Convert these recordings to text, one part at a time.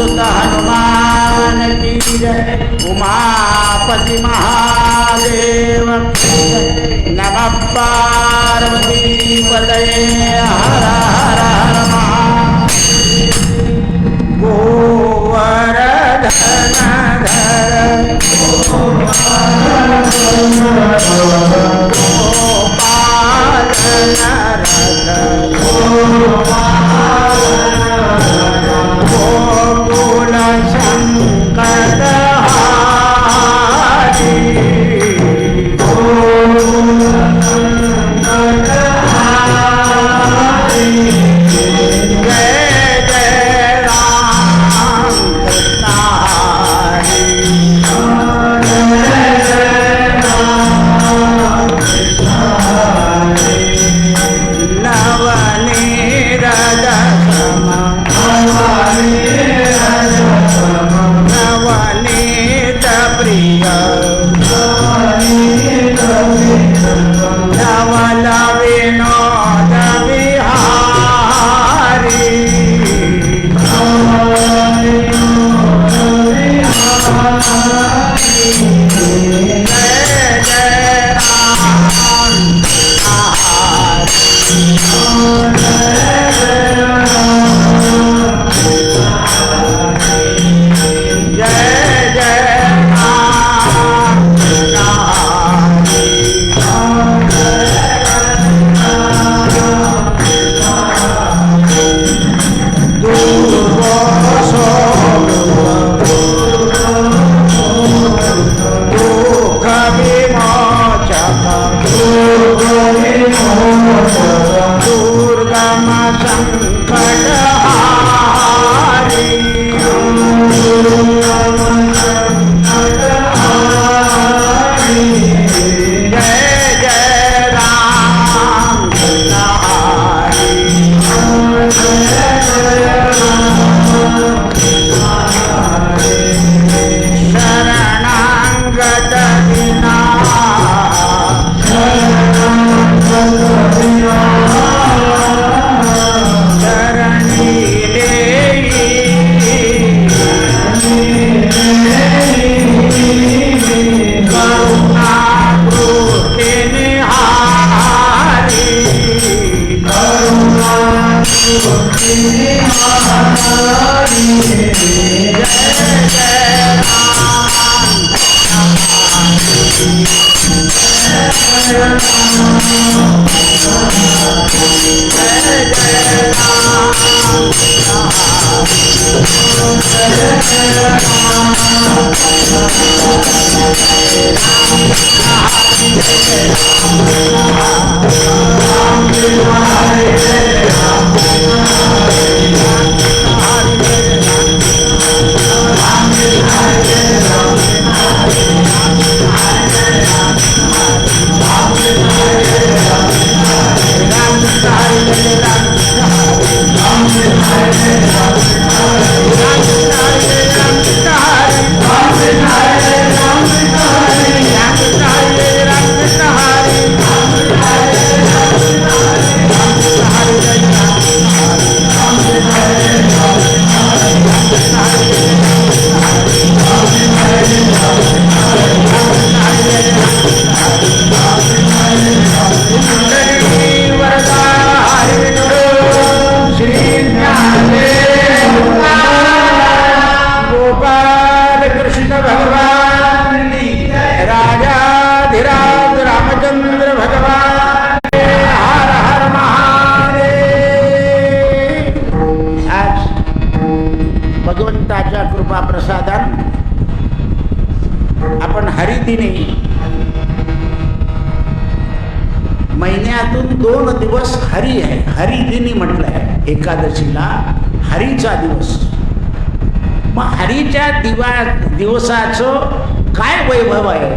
सुत हनुमान की जय। उमापति महादेव नमः पार्वती पतये हर हर हर महादेव। गोवर्धन धर गोपाल नरद गोकुल संकट हारी। जय जय राम कृष्ण हरि। नवनीरद सम नवनीत प्रिय नवल विनोद विहारी। जय जय राम जय जय राम दुख विमोचक दुर्गम संकट हारी। जय जय राम कृष्ण हरि। शरणागत दीना शरणी देई करुणा कृति निहारी। जय जय राम महिन्यातून 2 दिवस हरी आहे. हरिदिनी म्हटलंय एकादशीला, हरीचा दिवस. मग हरीच्या दिवसाचं काय वैभव आहे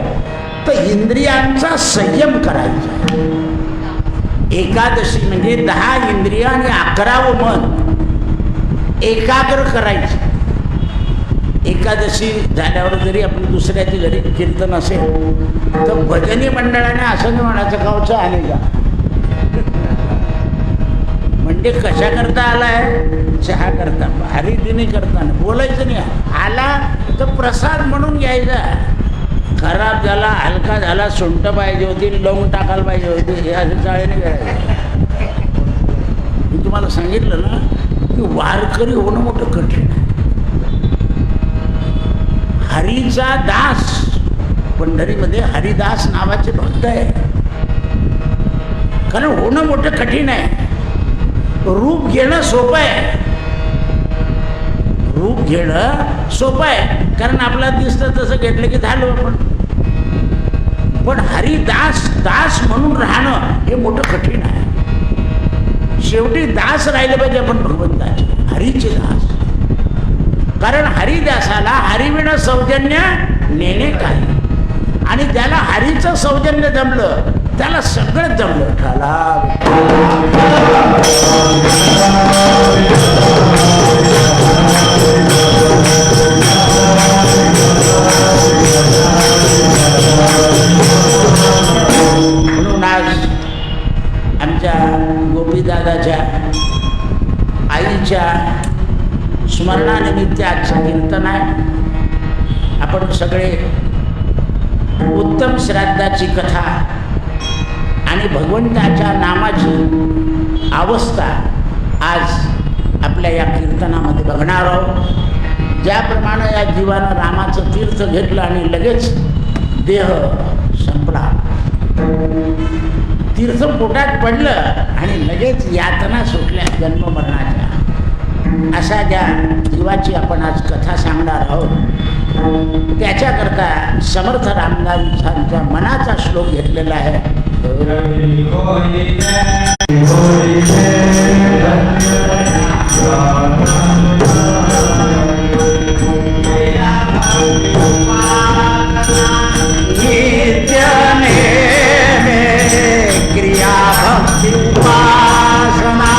तर इंद्रियांचा संयम करायचा. एकादशी म्हणजे 10 इंद्रिय आणि 11वं मन एकाग्र करायचं. एकादशी झाल्यावर जरी आपण दुसऱ्याच्या घरी कीर्तन असेल तर भजनी मंडळाने असं नाही म्हणायचं गावचं आले का, म्हणजे कशा करता आलाय चहा करता हरिदिनी करताना बोलायचं नाही, आला तर प्रसाद म्हणून घ्यायचा. खराब झाला, हलका झाला, सुंठ पाहिजे होती, लवंग टाकायला पाहिजे होती, हे असे चाळे नाही करायचे. मी तुम्हाला सांगितलं ना की वारकरी होणं मोठं कठीण आहे. हरीचा दास, पंढरीमध्ये हरिदास नावाचे भक्त आहे. कारण होणं मोठं कठीण आहे. रूप घेणं सोपं आहे, रूप घेणं सोपं आहे, कारण आपल्याला दिसतं तसं घेतलं की झालं आपण. पण हरिदास दास म्हणून राहणं हे मोठं कठीण आहे. शेवटी दास राहिले पाहिजे आपण भगवंताचे, हरीचे दास. कारण हरिदासाला हरिविना सौजन्य नेणे काही, आणि त्याला हरीचं सौजन्य जमलं त्याला सगळं जमलं. म्हणून आज आमच्या गोपीदादाच्या आईच्या स्मरणानिमित्त आजचं कीर्तन आहे. आपण सगळे उत्तम श्राद्धाची कथा आणि भगवंताच्या नामाची अवस्था आज आपल्या या कीर्तनामध्ये बघणार आहोत. ज्याप्रमाणे या जीवानं रामाचं तीर्थ घेतलं आणि लगेच देह संपला, तीर्थ पोटात पडलं आणि लगेच यातना सुटल्या जन्ममरणाच्या, अशा ज्या जीवाची आपण आज कथा सांगणार आहोत त्याच्याकरता समर्थ रामदासांच्या मनाचा श्लोक घेतलेला आहे. क्रिया भक्ति उपासना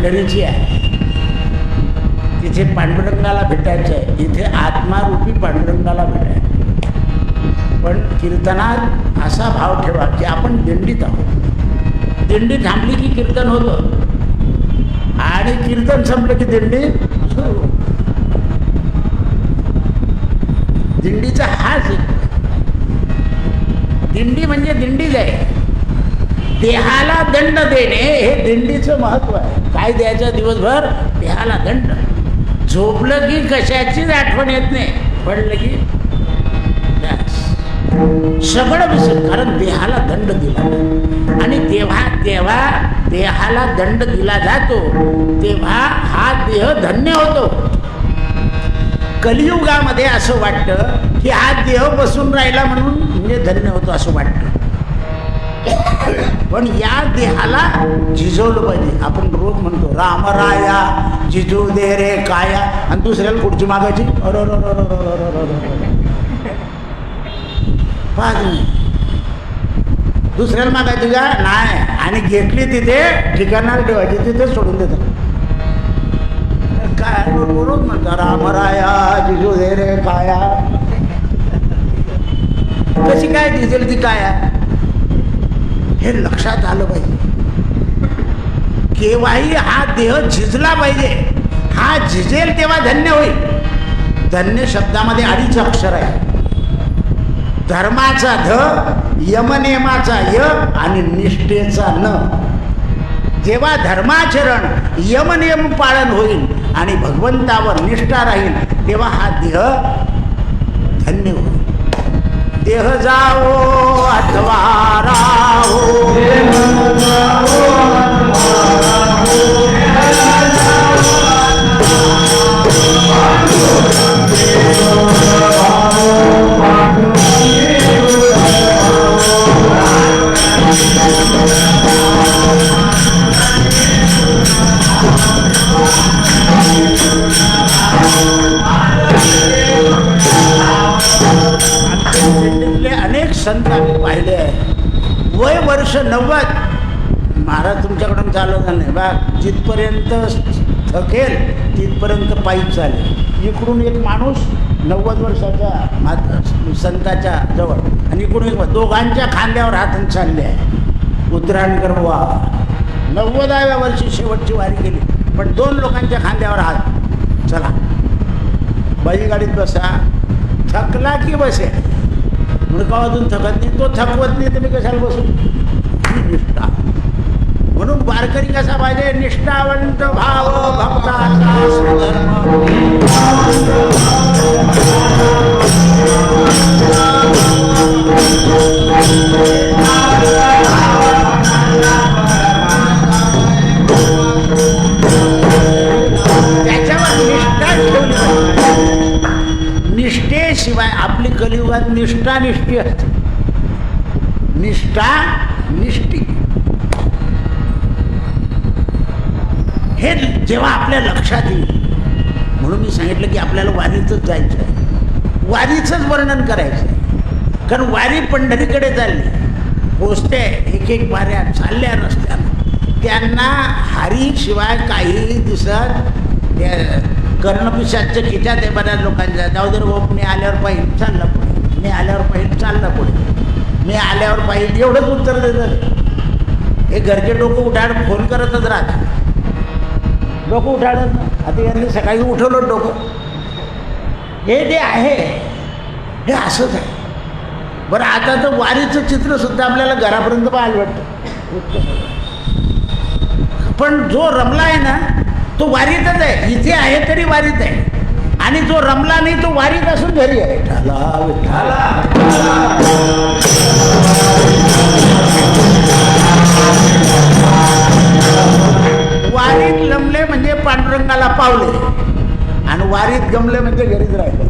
पंढरीची आहे. तिथे पांडुरंगाला भेटायचं आहे. इथे आत्मारूपी पांडुरंगाला भेटायचं. पण कीर्तनात असा भाव ठेवा की आपण दिंडीत आहोत. दिंडी थांबली की कीर्तन होतं आणि कीर्तन संपलं की दिंडी सुरू. दिंडीचा हाच एक. दिंडी म्हणजे दिंडीच आहे. देहाला दंड देणे हे दिंडीचं महत्व आहे. काय द्यायचं दिवसभर? देहाला दंड. झोपलं की कशाचीच आठवण येत नाही, पडलं की सगळं विसर. कारण देहाला दंड दिला आणि तेव्हा देहाला दंड दिला जातो तेव्हा हा देह धन्य होतो. कलियुगामध्ये असं वाटतं की हा देह बसून राहिला म्हणून म्हणजे धन्य होतो असं वाटतं. पण या देहाला झिजवलं पाहिजे. आपण रोज म्हणतो रामराया झिजू दे रे काया, आणि दुसऱ्याला पुढची मागायची दुसऱ्याला मागायची का नाही, आणि घेतली तिथे ठिकाणाला ठेवायची, तिथे सोडून देतात. काय रोज म्हणतो रामराया झिजू दे रे काया. कशी काय झिजेल ती काया हे लक्षात आलं पाहिजे. केव्हाही हा देह झिजला पाहिजे. हा झिजेल तेव्हा धन्य होईल. धन्य शब्दामध्ये 2 अक्षर आहे. धर्माचा ध, यमनियमाचा य आणि निष्ठेचा न. जेव्हा धर्माचरण यमनियम पाळन होईल आणि भगवंतावर निष्ठा राहील तेव्हा हा देह धन्य होईल. देह जाओ अथवा राहो, अनेक संत आम्ही पाहिले आहे. वय वर्ष 90. महाराज तुमच्याकडून चालत नाही बा, जिथपर्यंत थकेल तिथपर्यंत पायी चालेल. इकडून एक माणूस 90 वर्षाच्या संताच्या जवळ आणि इकडून एक दोघांच्या खांद्यावर हात चालले आहे. उत्तरायणकर बुवा 90व्या वर्षी शेवटची वारी केली, पण 2 लोकांच्या खांद्यावर हात. चला बैलगाडीत बसा, थकला की बसे. म्हणून का अजून थकत नाही, तो थकवत नाही, तुम्ही कशाला बसू. निष्ठा. म्हणून वारकरी कसा पाहिजे? निष्ठावंत भाव भक्ताचा त्याच्यावर निष्ठा ठेवली. निष्ठेशिवाय आपली कलियुगात निष्ठा निष्ठी असते. निष्ठा निष्ठी हे जेव्हा आपल्या लक्षात येईल. म्हणून मी सांगितलं की आपल्याला वारीतच जायचं आहे, वारीचंच वर्णन करायचं आहे. कारण वारी पंढरीकडे चालली, पोचते. एक वाऱ्या चालल्या रस्त्यानं, त्यांना हरीशिवाय काही दिसत. कर्णपिशाचं खिचात आहे बऱ्याच लोकांच्या. जाऊ दे रे, मी आल्यावर पाहिजे चाललं पुढे, मी आल्यावर पाहिजे चाललं पुढे, मी आल्यावर पाहिजे एवढंच उत्तर देतात. हे घरचे डोकं उठाड फोन करतच राहतात. डोकं उठाडत ना. आता यांनी सकाळी उठवलं डोकं. हे जे आहे हे असंच आहे. बरं आता तर वारीचं चित्रसुद्धा आपल्याला घरापर्यंत पाहायला वाटतं. पण जो रमला आहे ना तो वारीतच आहे. इथे आहे तरी वारीत आहे, आणि जो रमला नाही तो वारीत असून घरी आहे. वारीत लमले म्हणजे पांडुरंगाला पावले, आणि वारीत गमले म्हणजे घरीच राहिले.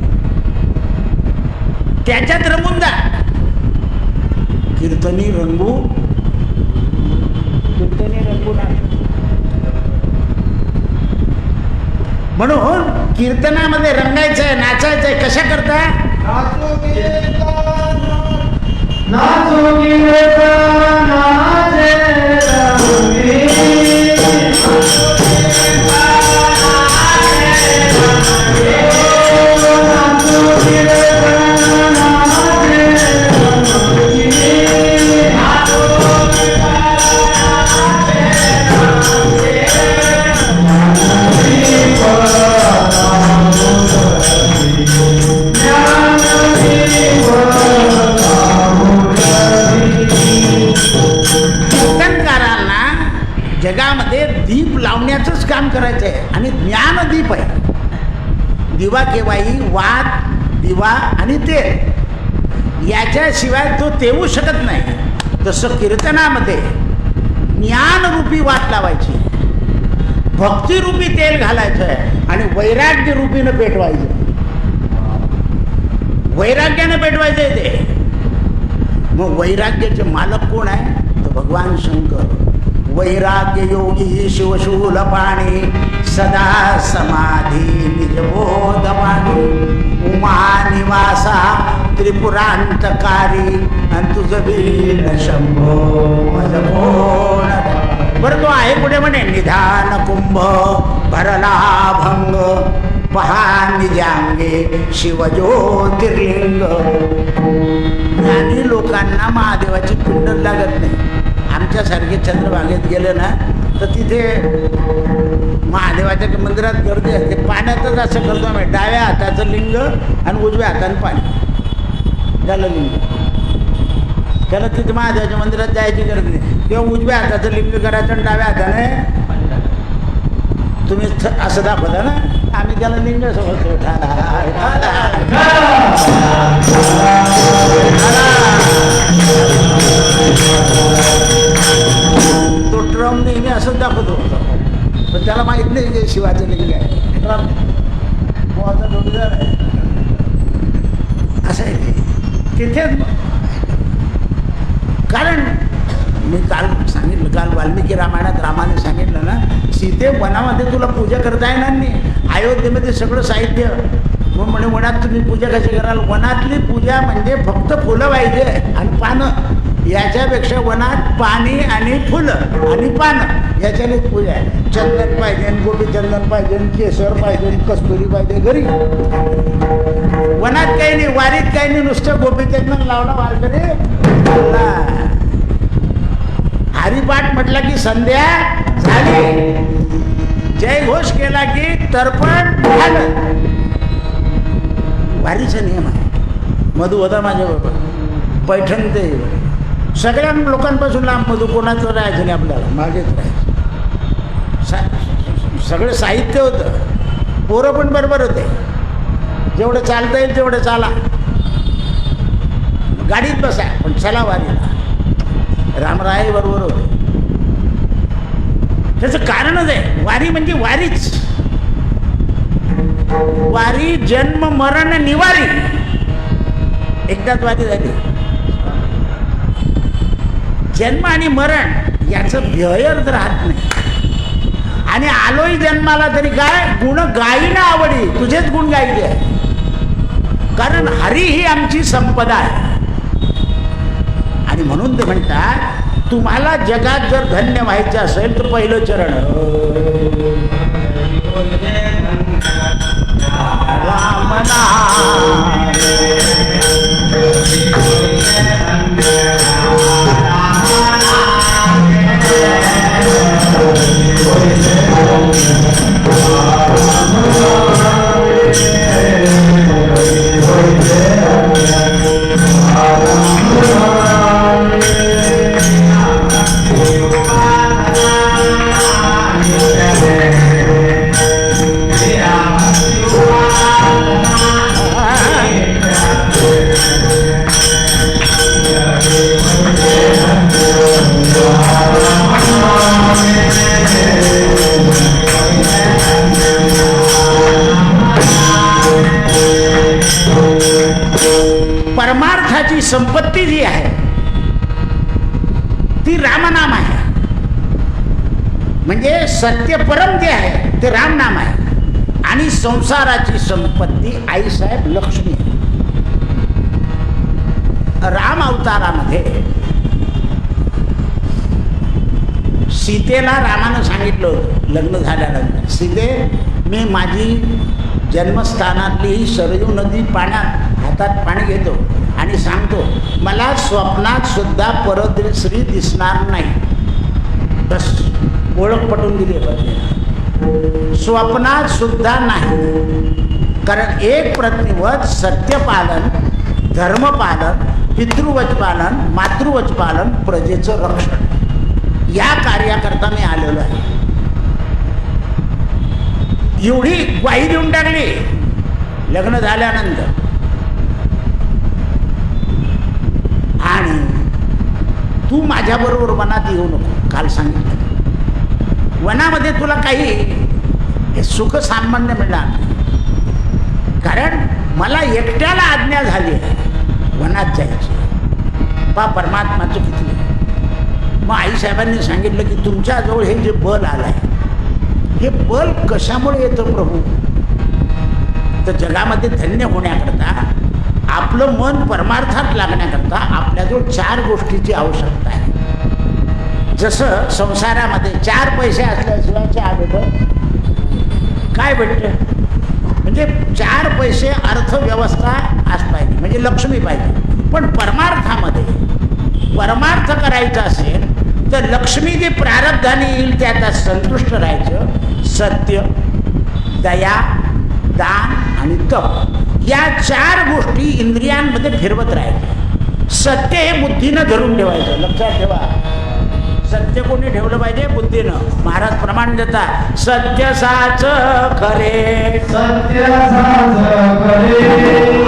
त्याच्यात रंगून जा. कीर्तनी रंगू, कीर्तनी रंगून. म्हणून कीर्तनामध्ये रंगायचं आहे, नाचायचं आहे. कशा करता? नाचो वात, दिवा आणि तेल याच्याशिवाय तो तेवू शकत नाही. तसं कीर्तनामध्ये ज्ञानरूपी वात लावायची, भक्तिरूपी तेल घालायचं आहे आणि वैराग्य रूपीनं पेटवायचं. वैराग्यानं पेटवायचं आहे ते. मग वैराग्याचे मालक कोण आहे? तर भगवान शंकर. वैराग्य योगी शिवशूल पाणी सदा समाधी निजबोधवाणी उमा निवासा त्रिपुरांतकारी आणि तुझं बीन शंभो मज कोण. बरं तो आहे पुढे म्हणे निधान कुंभ भरला भंग पहा निजांगे शिवज्योतिर्लिंग. ज्ञानी लोकांना महादेवाची पिंड लागत नाही. आमच्यासारखे चंद्रभागेत गेले ना तर तिथे महादेवाच्या मंदिरात गर्दी असते. पाण्यातच असं करतो आम्ही, डाव्या हाताचं लिंग आणि उजव्या हातानं पाणी झालं लिंग. त्याला तिथे महादेवाच्या मंदिरात जायची गरज नाही. किंवा उजव्या हाताचं लिंग करायचं आणि डाव्या हाताने तुम्ही असं दाखवता ना, आम्ही त्याला लिंग समजतो. तो ड्रम नेहमी असंच दाखवतो, पण त्याला माहीत नाही जे शिवाचं लिंग आहे. जोडीदार आहे असं आहे तिथेच. कारण मी काल सांगितलं, काल वाल्मिकी रामायणात रामाने सांगितलं ना, सीते वनामध्ये तुला पूजा करता येणार नाही. अयोध्येमध्ये सगळं साहित्य. मग म्हणे वनात तुम्ही पूजा कशी कराल? वनातली पूजा म्हणजे फक्त फुलं पाहिजे आणि पानं. याच्यापेक्षा वनात पाणी आणि फुलं आणि पानं याच्यानेच पूजा आहे. चंदन पाहिजे, गोपी चंदन पाहिजे, केसर पाहिजे, कस्तुरी पाहिजे घरी. वनात काही नाही, वारीत काही नाही, नुसतं गोपी चंदन लावला वारकरी. हरिपाठ म्हटला की संध्या झाली, जय घोष केला की तर्पण झालं. वारीचा नियम आहे. मधू होता माझ्याबरोबर, पैठण ते सगळ्या लोकांपासून लांब. मधू कोणाचं राहायचं नाही आपल्याला, मागेच राहायचं. सगळं साहित्य होतं, पोरं पण बरोबर होते. जेवढं चालता येईल तेवढं चाला, गाडीत बसा पण चला वारीला. रामराय बरोबर होते. त्याचं कारणच आहे, वारी म्हणजे वारीच. वारी जन्म मरण निवारी. एकदाच वारी झाली. जन्म आणि मरण याचं व्यर्थ राहत नाही. आणि आलोय जन्माला तरी काय गुण गायीनं आवडी, तुझेच गुण गायचे आहे. कारण हरी ही आमची संपदा आहे. आणि म्हणून ते म्हणतात, तुम्हाला जगात जर धन्य व्हायचं असेल तर पहिलं चरण राम नाम. परमार्थाची संपत्ती जी आहे ती रामनाम आहे. म्हणजे सत्य परम जे आहे ते रामनाम आहे. आणि संसाराची संपत्ती आईसाहेब लक्ष्मी. राम अवतारामध्ये सीतेला रामानं सांगितलं होतं लग्न झाल्यानंतर, सीते मी माझी जन्मस्थानातली ही सरयू नदी पाण्यात हातात पाणी घेतो आणि सांगतो मला स्वप्नात सुद्धा परस्त्री दिसणार नाही. बस ओळख पटवून दिली पत्नीला. स्वप्नात सुद्धा नाही. कारण एक प्रतिवत सत्यपालन, धर्मपालन, पितृवचपालन, मातृवचपालन, प्रजेचं रक्षण या कार्याकरता मी आलेलो आहे. एवढी ग्वाही देऊन टाकली. लग्न झाल्यानंतर. आणि तू माझ्याबरोबर वनात येऊ नको. काल सांगितलं वनामध्ये तुला काही सुख सामान्य मिळणार नाही, कारण मला एकट्याला आज्ञा झाली आहे वनात जायची. परमात्माचं किती. मग आईसाहेबांनी सांगितलं की तुमच्याजवळ हे जे बल आलंय, हे बल कशामुळे येतं प्रभू? तर जगामध्ये धन्य होण्याकरता, आपलं मन परमार्थात लागण्याकरता आपल्याजवळ 4 गोष्टीची आवश्यकता आहे. जसं संसारामध्ये 4 पैसे असल्याशिवाय चहा भेटत काय भेटतं? म्हणजे 4 पैसे अर्थव्यवस्था असं पाहिजे, म्हणजे लक्ष्मी पाहिजे. पण परमार्थामध्ये परमार्थ करायचा असेल तर लक्ष्मी जी प्रारब्धाने येईल त्यात संतुष्ट राहायचं. सत्य, दया, दान आणि तप या 4 गोष्टी इंद्रियांमध्ये फिरवत राहायच्या. सत्य हे बुद्धीनं धरून ठेवायचं. लक्षात ठेवा, सत्य कोणी ठेवलं पाहिजे? बुद्धीनं. महाराज प्रमाण देतात, सत्य साच खरे, सत्य साच खरे.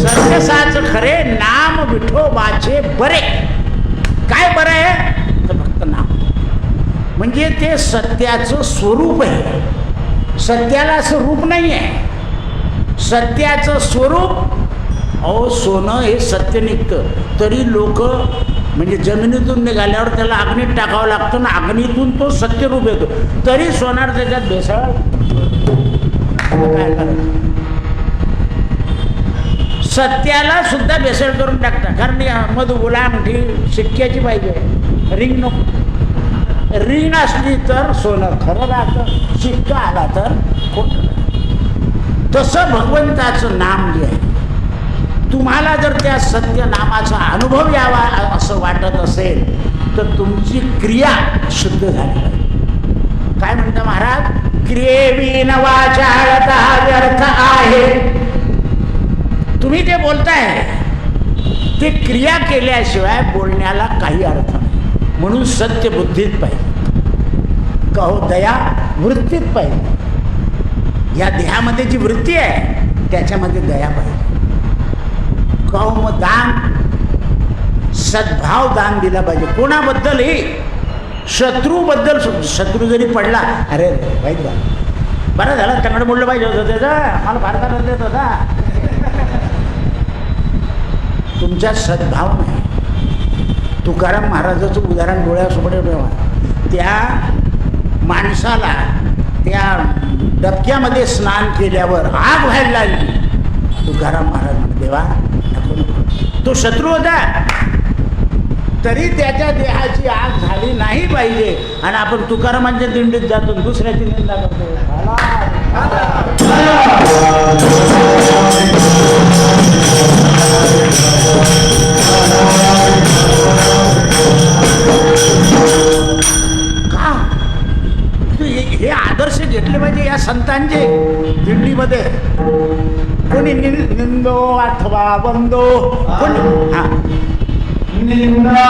सत्यसाच खरे नाम विठोबाचे बरे. काय बरं आहे? तर फक्त नाम. म्हणजे ते सत्याचं स्वरूप आहे. सत्याला असं रूप नाही आहे. सत्याचं स्वरूप. अहो सोनं हे सत्य निघतं, तरी लोक म्हणजे जमिनीतून निघाल्यावर त्याला अग्नीत टाकावं लागतं ना, अग्नीतून तो सत्यरूप येतो, तरी सोनार त्याच्यात भेसळ. काय करायचं? सत्याला सुद्धा भेसळ करून टाकतात. कारण मधु गुलामठी शिक्क्याची पाहिजे, रिंग नको. रिंग असली तर सोनं खरं राहतं, शिक्का आला तर खोटं राहतं. तसं भगवंताचं नाम जे आहे, तुम्हाला जर त्या सत्य नामाचा अनुभव यावा असं वाटत असेल तर तुमची क्रिया शुद्ध झाली पाहिजे. काय म्हणता महाराज? क्रियेविन वाचाळता व्यर्थ आहे. तुम्ही जे बोलताय ते क्रिया केल्याशिवाय बोलण्याला काही अर्थ नाही. म्हणून सत्य बुद्धीत पाहिजे, कहो दया वृत्तीत पाहिजे. या देहामध्ये जी वृत्ती आहे त्याच्यामध्ये दया पाहिजे. कौम दान, सद्भाव दान दिला पाहिजे. कोणाबद्दलही? शत्रूबद्दल. शत्रू जरी पडला, अरे वाईट बरं झालं, तंगड मोडलं पाहिजे होतं त्याचं, मला फार त्रास देत होता. तुमच्या सद्भाव नाही. तुकाराम महाराजाचं उदाहरण डोळ्यासमोर ठेवा. त्या माणसाला त्या डबक्यामध्ये स्नान केल्यावर आग व्हायला लागली. तुकाराम महाराज म्हणते, देवा तो शत्रू होता, तरी त्याच्या देहाची आग झाली नाही पाहिजे. आणि आपण तुकारामांच्या दिंडीत जातो, दुसऱ्याची निंदा करतो. का? हे आदर्श घेतले पाहिजे या संतांचे दिंडीमध्ये. कोणी निंदो अथवा वंदो, कोणी हा निंदा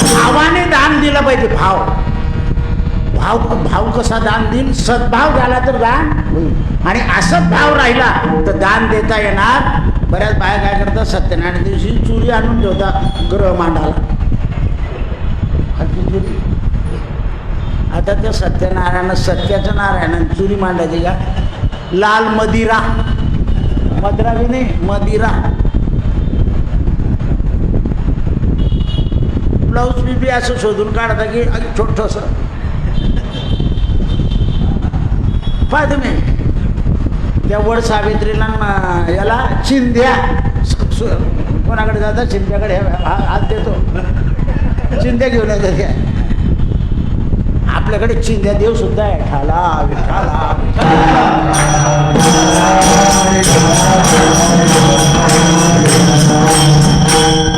भावाने दान दिलं पाहिजे. भाव भाव भाव कसा दान देईल? सद्भाव झाला तर दान होईल, आणि असत भाव राहिला तर दान देता येणार. बऱ्याच बाया काय करतात, सत्यनारायण दिवशी चुरी आणून ठेवतात ग्रह मांडाला. आता त्या सत्यनारायण, सत्याचं नारायण चुरी मांडायची का? लाल मदिरा, मदरा बी नाही, मदिरा. ब्लाऊज बी असं शोधून काढता की छोटस. पाय तुम्ही त्या वड सावित्रीला याला चिंध्या कोणाकडे जातात चिंध्याकडे हात देतो, चिंध्या घेऊन येतात काय. आपल्याकडे चिंध्या देव सुद्धा आहे. ठाला विठाला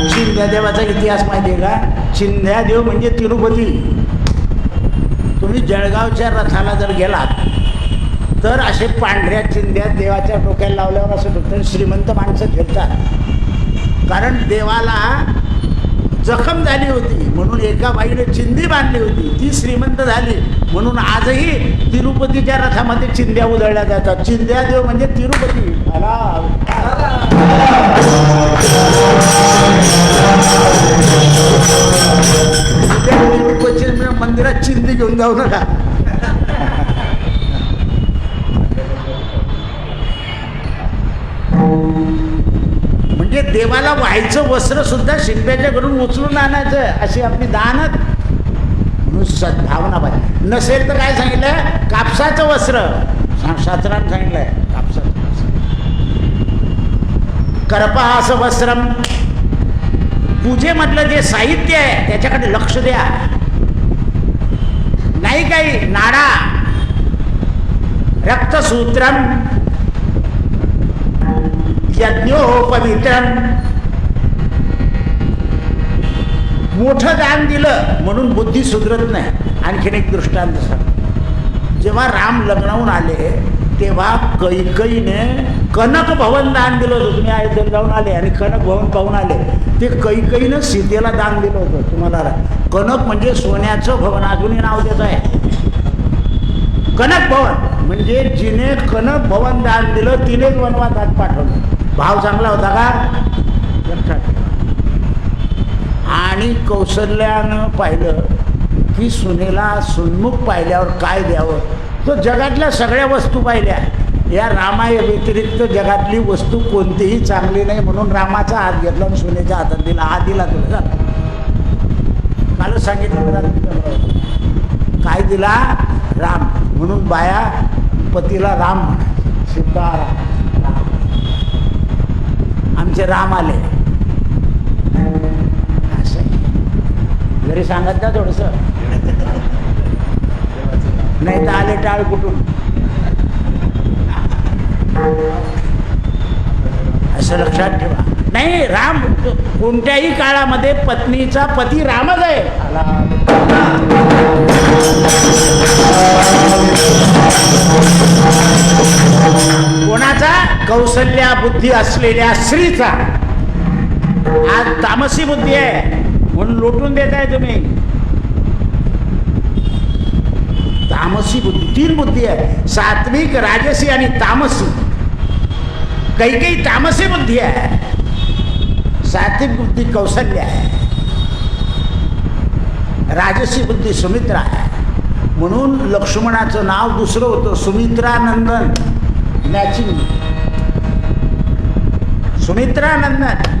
चिंध्या देवाचा इतिहास माहिती आहे का? चिंध्या देव म्हणजे तिरुपती. तुम्ही जळगावच्या रथाला जर गेलात तर असे पांढऱ्या चिंध्या देवाच्या डोक्याला लावल्यावर असं डोक्यात श्रीमंत माणसं फिरतात. कारण देवाला जखम झाली होती म्हणून एका बाईने चिंधी बांधली होती, ती श्रीमंत झाली म्हणून आजही तिरुपतीच्या रथामध्ये चिंध्या उधळल्या जातात. चिंध्या देव म्हणजे तिरुपती. तिरुपती मंदिरात चिंधी घेऊन जाऊ नका. म्हणजे देवाला व्हायचं वस्त्र सुद्धा शिंप्याच्या घरून उचलून आणायचं अशी आपली दानत म्हणून सद्भावना पाहिजे. नसेल तर काय सांगितलं? कापसाचं वस्त्र. शास्त्राने सांगितलंय कापसाचं वस्त्र. करपास वस्त्रम. पूजेमधलं जे साहित्य आहे त्याच्याकडे लक्ष द्या. नाही काही नाडा रक्तसूत्रम यज्ञोपवित्रम. मोठं दान दिलं म्हणून बुद्धी सुधरत नाही. आणखीन एक दृष्टांत सांग. जेव्हा राम लग्नाहून आले तेव्हा कैकईने कनक भवन दान दिलं होतं. तुम्ही अयोध्येला जाऊन आले आणि कनक भवन पाहून आले. ते कैकईनं सीतेला दान दिलं होतं. तुम्हाला कनक म्हणजे सोन्याचं भवन, अजूनही नाव देत आहे कनक भवन. म्हणजे जिने कनक भवन दान दिलं तिनेच वनवासात पाठवलं. भाव चांगला होता का? आणि कौशल्यानं पाहिलं की सुनेला सुन्मुख पाहिल्यावर काय द्यावं. तो जगातल्या सगळ्या वस्तू पाहिल्या. या रामाया व्यतिरिक्त जगातली वस्तू कोणतीही चांगली नाही म्हणून रामाचा हात घेतला आणि सुनेच्या हातात दिला. हा दिला तुला कालच सांगितलं काय दिला? राम. म्हणून बाया पतीला राम म्हणायचं. सीताराम. आमचे राम आले असं घरी सांगत जा थोडस. नाही तर आले टाळ कुठून असं लक्षात ठेवा. नाही राम कोणत्याही काळामध्ये पत्नीचा पती रामच आहे. कोणाचा? कौशल्या बुद्धी असलेल्या स्त्रीचा. आज तामसी बुद्धी आहे म्हणून लोटून देताय तुम्ही. तामसी बुद्धी, 3 बुद्धी आहे, सात्विक, राजसी आणि तामसी. काही तामसी बुद्धी आहे. सात्विक बुद्धी कौशल्य आहे, राजसी बुद्धी सुमित्रा आहे. म्हणून लक्ष्मणाचं नाव दुसरं होतं सुमित्रानंदन. मॅचिंग सुमित्रानंदन.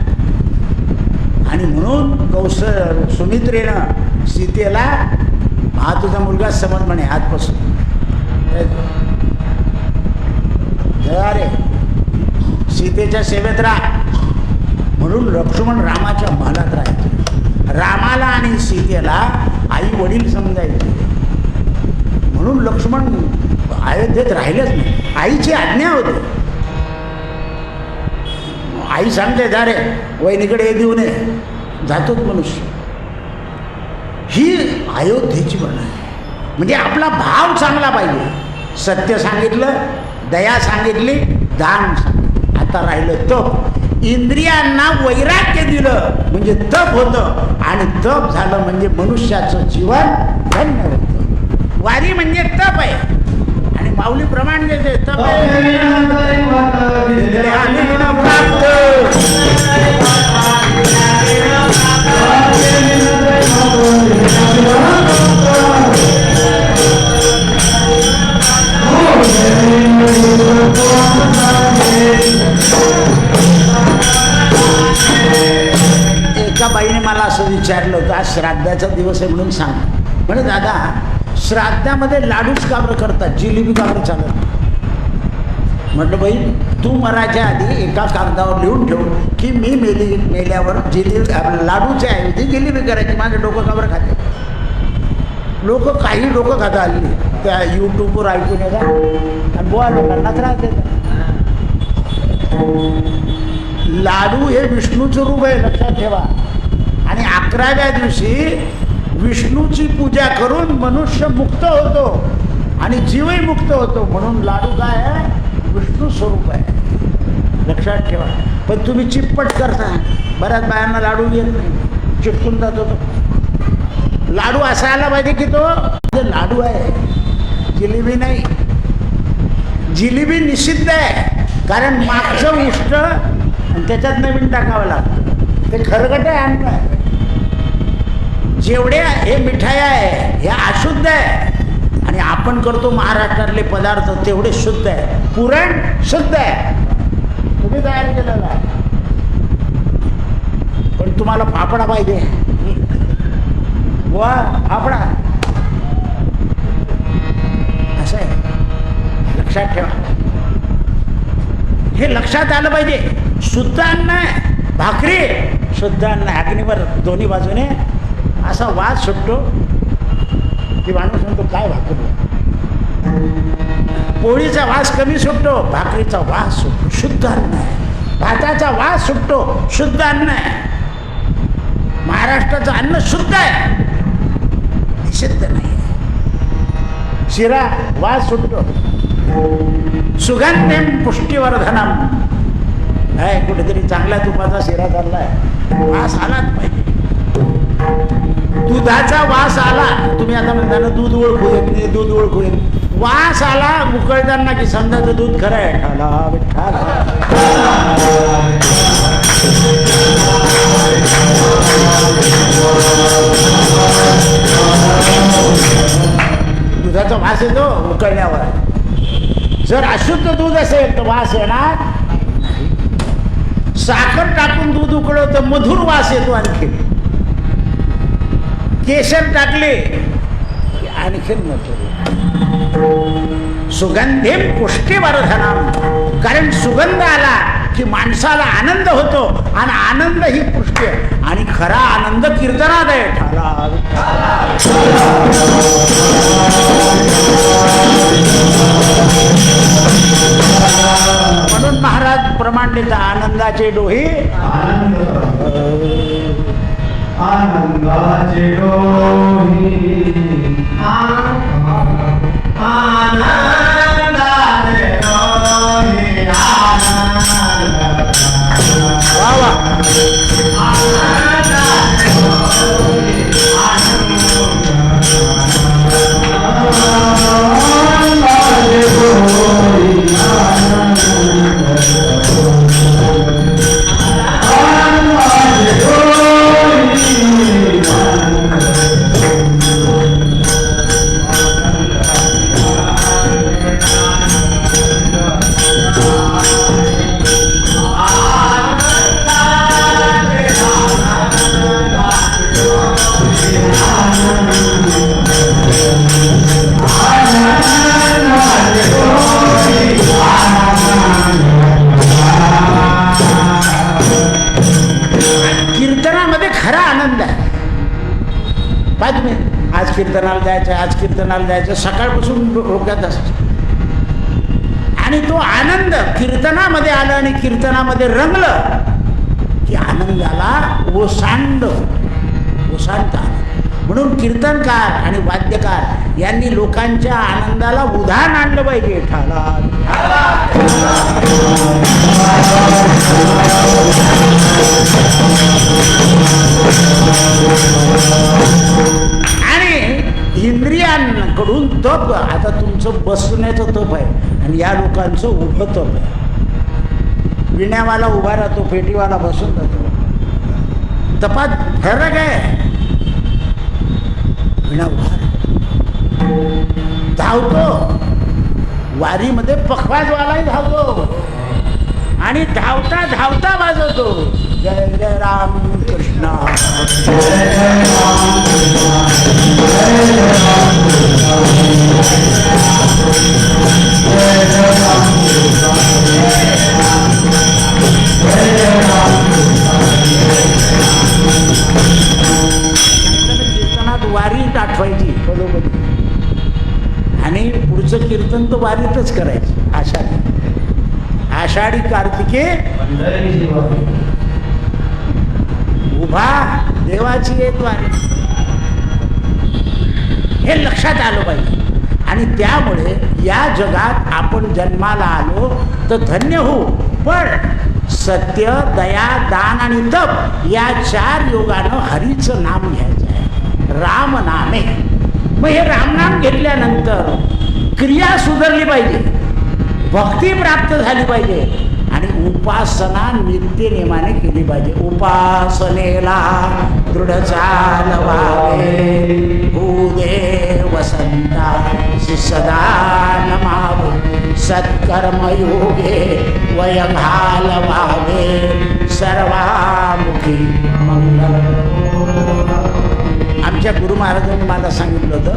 आणि म्हणून सुमित्रेनं सीतेला हा तुझा मुलगा समज म्हणे आजपासून. अरे सीतेच्या सेवेत राहा म्हणून लक्ष्मण रामाच्या महालात राहायचे. रामाला आणि सीतेला आई वडील समजायचे म्हणून लक्ष्मण अयोध्येत राहिलेच नाही. आईची आज्ञा होती. आई सांगते जा रे वहिनीकडे हे देऊ नये, जातोच मनुष्य. ही अयोध्येची बना आहे. म्हणजे आपला भाव चांगला पाहिजे. सत्य सांगितलं, दया सांगितली, दान सांगितलं. आता राहिलं तप. इंद्रियांना वैराग्य दिलं म्हणजे तप होतं आणि तप झालं म्हणजे मनुष्याचं जीवन धन्य होतं. वारी म्हणजे तप आहे. आणि माऊली प्रमाण देते तप एका बाईने मला असं विचारलं होतं आज श्राद्धाचा दिवस आहे म्हणून सांग. म्हणजे दादा श्राद्धामध्ये लाडूच का बरं करतात, जिलेबी का बरं चालत? म्हटलं बाई तू मराच्या आधी एका कागदावर लिहून ठेव की मी मेल्यावर जिलेबी लाडूच्या ऐवजी जिलेबी करायची. माझं डोकं का बरं खाते? लोक काही डोकं खाता आली त्या यूट्यूबवर ऐकून येतात आणि बुवा लोकांना त्रास देतात. लाडू हे विष्णूचं रूप आहे, लक्षात ठेवा. आणि 11व्या दिवशी विष्णूची पूजा करून मनुष्य मुक्त होतो आणि जीवही मुक्त होतो. म्हणून लाडू काय आहे? विष्णू स्वरूप आहे, लक्षात ठेवा. पण तुम्ही चिप्पट करता. बऱ्याच बायांना लाडू येत नाही, चिटकून जातो तो. लाडू असा आला पाहिजे की तो लाडू आहे, जिलेबी नाही. जिलेबी निषिद्ध आहे, कारण मागचं उष्ट आणि त्याच्यात नवीन टाकावं लागतं. ते खरगट आहे अन्न आहे. जेवढे हे मिठाई आहे हे अशुद्ध आहे आणि आपण करतो महाराष्ट्रातले पदार्थ तेवढे शुद्ध आहे. पुरण शुद्ध आहे, तुम्ही तयार केलेलं आहे. पण तुम्हाला फाफडा पाहिजे, वा फाफडा असं आहे, लक्षात ठेवा. हे लक्षात आलं पाहिजे. शुद्ध अन्न आहे, भाकरी शुद्ध अन्न आहे. अग्नीवर दोन्ही बाजूने असा वास सुटतो की माणूस म्हणतो काय भाकरी. पोळीचा वास कमी सुटतो, भाकरीचा वास सुटतो, शुद्ध अन्न आहे. भाताचा वास सुटतो, शुद्ध अन्न आहे. महाराष्ट्राचं अन्न शुद्ध आहे, निषिद्ध नाही. शिरा वास सुटतो, सुगंधेम पुष्टिवर्धनम आहे. कुठेतरी चांगल्या तुपाचा शिरा चाललाय, वास आलाच पाहिजे. दुधाचा वास आला, तुम्ही आता म्हणता ना दूध ओळखू येत, दूध ओळखू येत. वास आला उकळताना की समजायचं दूध खरं आहे. दुधाचा वास येतो उकळल्यावर. जर अशुद्ध दूध असेल तर वास येणार. साखर टाकून दूध उकळलं तर मधुर वास येतो आणखी. केशर टाकले आणखीन मधुर. सुगंधेम पुष्टिवर्धनम, कारण सुगंध आला की माणसाला आनंद होतो आणि आनंद ही पुष्टी आहे. आणि खरा आनंद कीर्तनात आहे. म्हणून महाराज प्रमाण देता आनंदाचे डोही, आनंदाचे डोही, आनंदाचे डोही, वा वा. कीर्तनाला जायचं, आज कीर्तनाला जायचं, सकाळपासून डोक्यात असतं. आणि तो आनंद कीर्तनामध्ये आला आणि कीर्तनामध्ये रंगलं की आनंदाला ओसांड आला. म्हणून कीर्तनकार आणि वाद्यकार यांनी लोकांच्या आनंदाला उधाण आणलं पाहिजे. आणि इंद्रियांकडून तप, आता तुमचं बसण्याचं तप आहे आणि या लोकांचं उभं तप आहे. विण्यावाला उभा राहतो, पेटीवाला बसून जातो. तपात फरक आहे. विणा उभा धावतो, वारीमध्ये पखवाजवालाही धावतो आणि धावता धावता वाजवतो जय जय राम कृष्ण, जय जय राम कृष्ण. वारीत आठवायची पदोपदी आणि पुढचं कीर्तन तर वारीतच करायचं. आषाढी कार्तिके पंढरीची वारी. उभा देवाची एक वारी, हे लक्षात आलं पाहिजे. आणि त्यामुळे या जगात आपण जन्माला आलो तर धन्य होऊ, पण सत्य, दया, दान आणि तप या 4 योगानं हरीचं नाम घ्यायचं आहे. राम नामे. मग हे रामनाम घेतल्यानंतर क्रिया सुधारली पाहिजे, भक्ती प्राप्त झाली पाहिजे आणि उपासना नित्यनेमाने केली पाहिजे. उपासनेला दृढ चालवावे, भूदे वसंता सदा नमावे, सत्कर्मयोगे वय घालवावे, सर्वामुखी मंगल. आमच्या गुरु महाराजांनी मला सांगितलं होतं,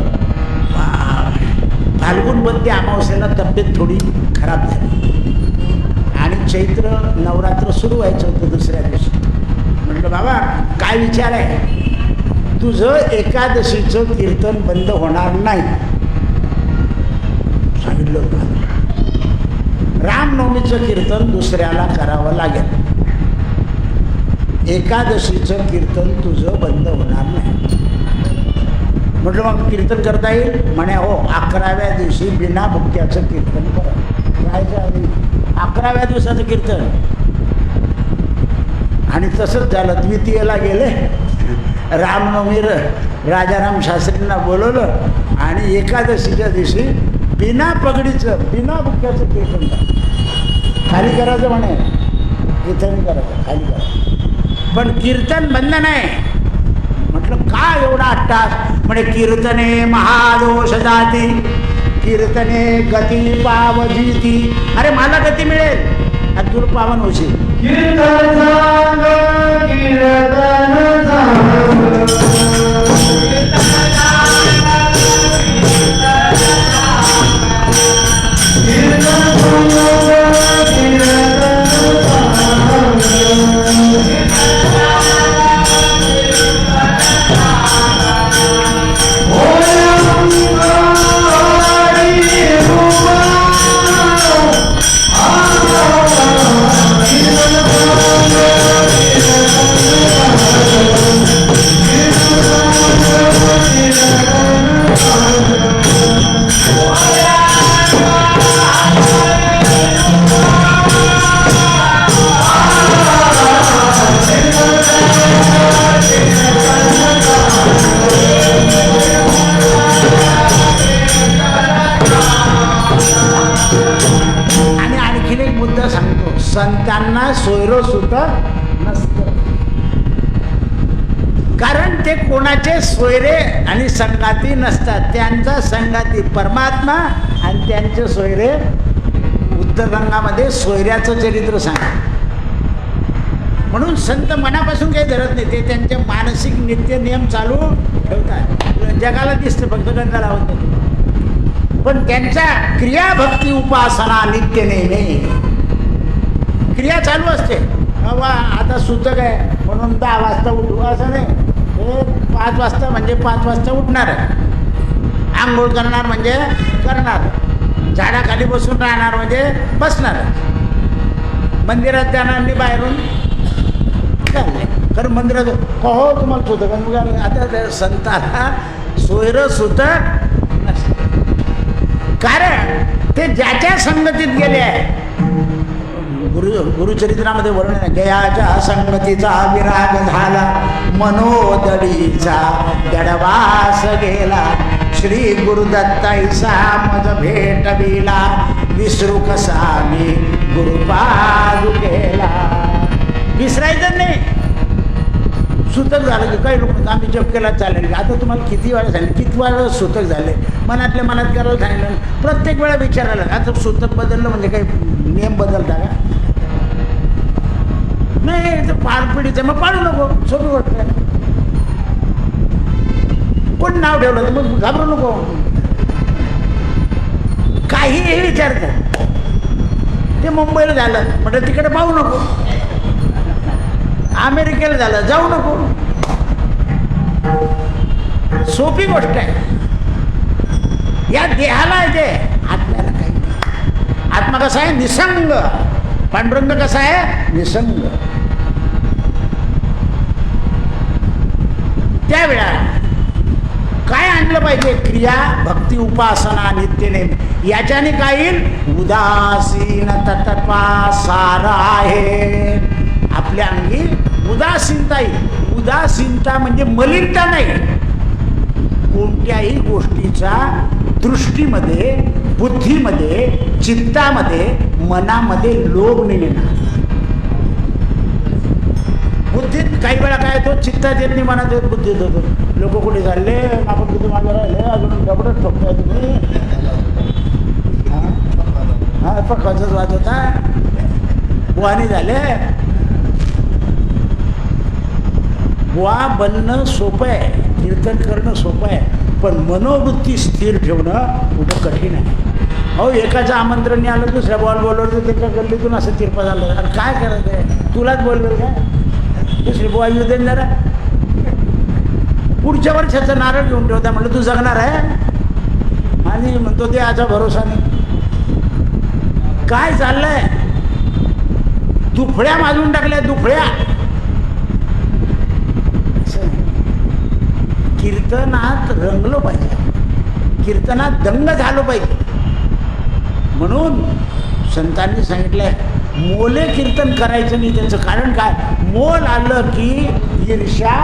फाल्गुन वद्य अमावस्येला तब्येत थोडी खराब झाली आणि चैत्र नवरात्र सुरू व्हायचं होतं दुसऱ्या दिवशी. म्हटलं बाबा काय विचार आहे, तुझं एकादशीचं कीर्तन बंद होणार नाही. सांगितलं होतं रामनवमीचं कीर्तन दुसऱ्याला करावं लागेल, एकादशीचं कीर्तन तुझं बंद होणार नाही. म्हटलं मग कीर्तन करता येईल म्हणे, हो 11व्या दिवशी बिना भुक्याचं कीर्तन करा. राहायचं आधी 11व्या दिवसाचं कीर्तन. आणि तसंच झालं. द्वितीयेला गेले, रामनवमी राजाराम शास्त्रींना बोलवलं आणि एकादशीच्या दिवशी बिना पगडीचं बिना भुक्याचं कीर्तन करा. खाली करायचं म्हणे, कीर्तन करायचं खाली करायचं, पण कीर्तन बंद नाही. म्हटलं का एवढा अट्टास? म्हणे कीर्तने महादोष जाती, कीर्तने गती पावजीती. अरे मला गती मिळेल आणि तुला पावन होशील. कीर्तन सांग, कीर्तन सांग. संतांना सोयरं सुद्धा नसतं, कारण ते कोणाचे सोयरे आणि संगाती नसतात. त्यांचा संगाती परमात्मा आणि त्यांचे सोयरे. उत्तरगंगामध्ये सोयऱ्याचं चरित्र सांग. म्हणून संत मनापासून काही धरत नाही, ते त्यांचे मानसिक नित्य नियम चालू ठेवतात. जगाला दिसतं फक्त गंगा लावत नाही, पण त्यांच्या क्रिया भक्ती उपासना नित्य नेहमी क्रिया चालू असते. बाबा आता सूतक आहे म्हणून 10 वाजता उठू असं नाही. हे 5 वाजता म्हणजे 5 वाजता उठणार आहे, आंघोळ करणार म्हणजे करणार, झाडाखाली बसून राहणार म्हणजे बसणार, मंदिरात जाणार आणि बाहेरून चालले. खरं मंदिरात हो तुम्हाला सूतक. मग आता संताला सोयरं सूतक नसतं, कारण ते ज्याच्या संगतीत गेले आहे. गुरुचरित्रामध्ये वर्णन आहे, जयाच्या संगतीचा विराग झाला, मनोदडीचा दडवास गेला, श्री गुरुदत्ताईसा मज भेटविला, विसरू कसा मी गुरुपादुकेला. विसरायचं नाही. सुतक झालं की काही लोक आम्ही जप केला चालेल. आता तुम्हाला किती वेळा झाले, किती वेळा सुतक झाले, मनातल्या मनात करायला सांगितलं, प्रत्येक वेळा विचारायला. आता सुतक बदललं म्हणजे काही नियम बदलता का? नाही, तर पारपिढीचं मग पाडू नको, सोपी गोष्ट आहे. कोण नाव ठेवलं तर मग घाबरू नको, काहीही विचारतात. ते मुंबईला झालं म्हटलं तिकडे पाहू नको, अमेरिकेला झालं जाऊ नको. सोपी गोष्ट आहे. या देहाला आहे ते, आत्म्याला काही नाही. आत्मा कसा आहे? निसंग. पांडुरंग कसा आहे? निसंग. त्यावेळा काय आणलं पाहिजे? क्रिया, भक्ती, उपासना, नित्यनेम. याच्याने काय येईल? उदासीन तत्त्वा सार आहे. आपल्या अंगी उदासीनता येईल. उदासीनता म्हणजे मलिनता नाही. कोणत्याही गोष्टीचा दृष्टीमध्ये, बुद्धीमध्ये, चित्तामध्ये, मनामध्ये लोभ नाही येणार. बुद्धीत काही वेळा काय होतो? चित्तात येत नाही, मनात येत, बुद्धीत होतो. लोक कुठे चालले, आपण किती मागे राहिले, अजून डबडच ठोकताय तुम्ही. हा पक्काचाच वाद होता. बुवानी झाले. बुवा बनणं सोपं आहे, कीर्तन करणं सोपं आहे, पण मनोवृत्ती स्थिर ठेवणं खूप कठीण आहे. अहो, एकाचं आमंत्रण नाही आलं, दुसऱ्या बॉल बोलवलं तर त्याच्या गल्लीतून असं तिरपा झालं. अरे काय करायचं आहे? तुलाच बोलवेल काय? दुसरी बुवा येऊ दे जरा. पुढच्या वर्षाचा नारळ घेऊन ठेवता. म्हटलं तू जगणार आहे? आणि म्हणतो ते आजा भरोसा नाही. काय चाललंय? दुफळ्या माजून टाकल्या, दुफळ्या. कीर्तनात रंगलो पाहिजे, कीर्तनात दंग झालो पाहिजे. म्हणून संतांनी सांगितलंय मोले कीर्तन करायचं नाही. त्याचं कारण काय? मोल आलं की ईर्ष्या.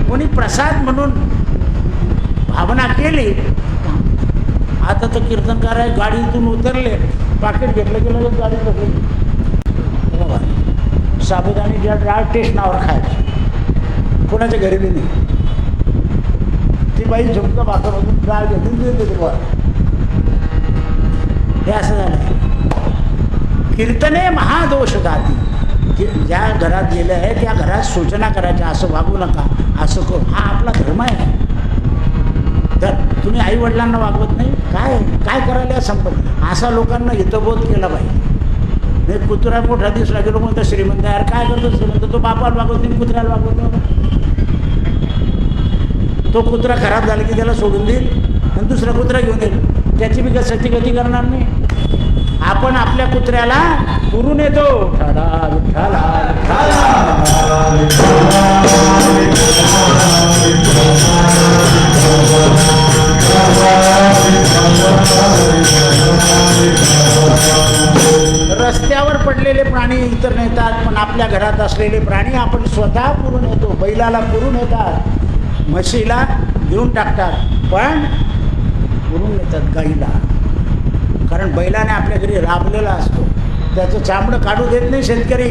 कोणी प्रसाद म्हणून भावना केली. आता तर कीर्तनकार आहे, गाडीतून उतरले, पाकिट घेतलं की लगेच गाडीत बसले. साबुदाणी डाळ स्टेशनावर खायची, कोणाच्या घरी बी नाही. ती बाई झुमका भाकरमधून डाळ घेतली देते तुम्हाला. हे असं झालं. कीर्तने महादोष दाती. ज्या घरात गेलं आहे त्या घरात सूचना करायच्या, असं वागू नका, असं करू. हा आपला धर्म आहे. तर तुम्ही आई वडिलांना वागवत नाही, काय काय करायला संपत. असा लोकांना हितबोध केला पाहिजे. नाही कुत्रा मोठा दिसला गेलो कोणता श्रीमंत, यार काय करतो श्रीमंत? तो बापाला वागवत नाही, कुत्र्याला वागवतो. तो कुत्रा खराब झाला की त्याला सोडून देईल आणि दुसरा कुत्रा घेऊन येईल. त्याची बी सती गती करणार नाही. आपण आपल्या कुत्र्याला पुरून येतो. रस्त्यावर पडलेले प्राणी इतर नेतात, पण आपल्या घरात असलेले प्राणी आपण स्वतः पुरून येतो. बैलाला पुरून येतात, म्हशीला घेऊन टाकतात, पण पुरून येतात गाईला. कारण बैलाने आपल्या घरी राबलेला असतो. त्याचं चामडं काढू देत नाही शेतकरी.